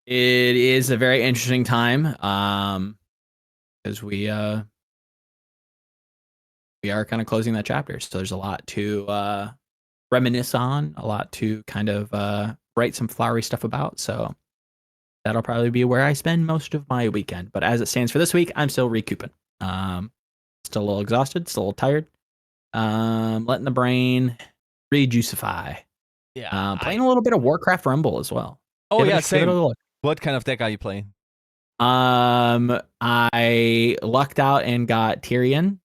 It is a very interesting time, because we are kind of closing that chapter. So there's a lot to reminisce on, a lot to kind of write some flowery stuff about. So that'll probably be where I spend most of my weekend. But as it stands for this week, I'm still recouping. Still a little exhausted, still a little tired. Letting the brain rejuicify. Yeah, playing a little bit of Warcraft Rumble as well. Oh yeah, same. What kind of deck are you playing? I lucked out and got Tyrion,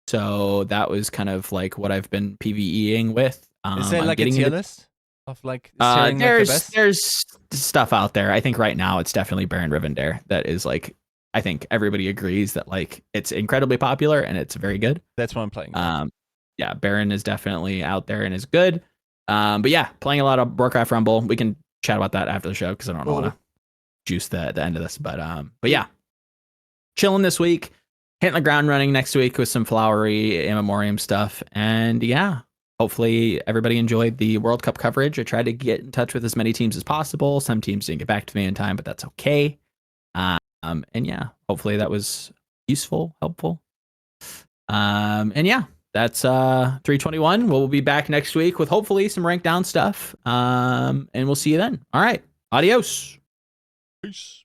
so that was kind of like what I've been PvEing with. Is there like a tier list of like? There's stuff out there. I think right now it's definitely Baron Rivendare. That is like, I think everybody agrees that like it's incredibly popular and it's very good. That's what I'm playing. Yeah, Baron is definitely out there and is good. But yeah, playing a lot of Warcraft Rumble. We can chat about that after the show because I don't want to juice the end of this. But yeah, chilling this week, hitting the ground running next week with some flowery in memoriam stuff. And yeah, hopefully everybody enjoyed the World Cup coverage. I tried to get in touch with as many teams as possible. Some teams didn't get back to me in time, but that's okay. And yeah, hopefully that was useful, helpful. And yeah, that's 321. We'll be back next week with hopefully some rank down stuff. And we'll see you then. All right. Adios. Peace.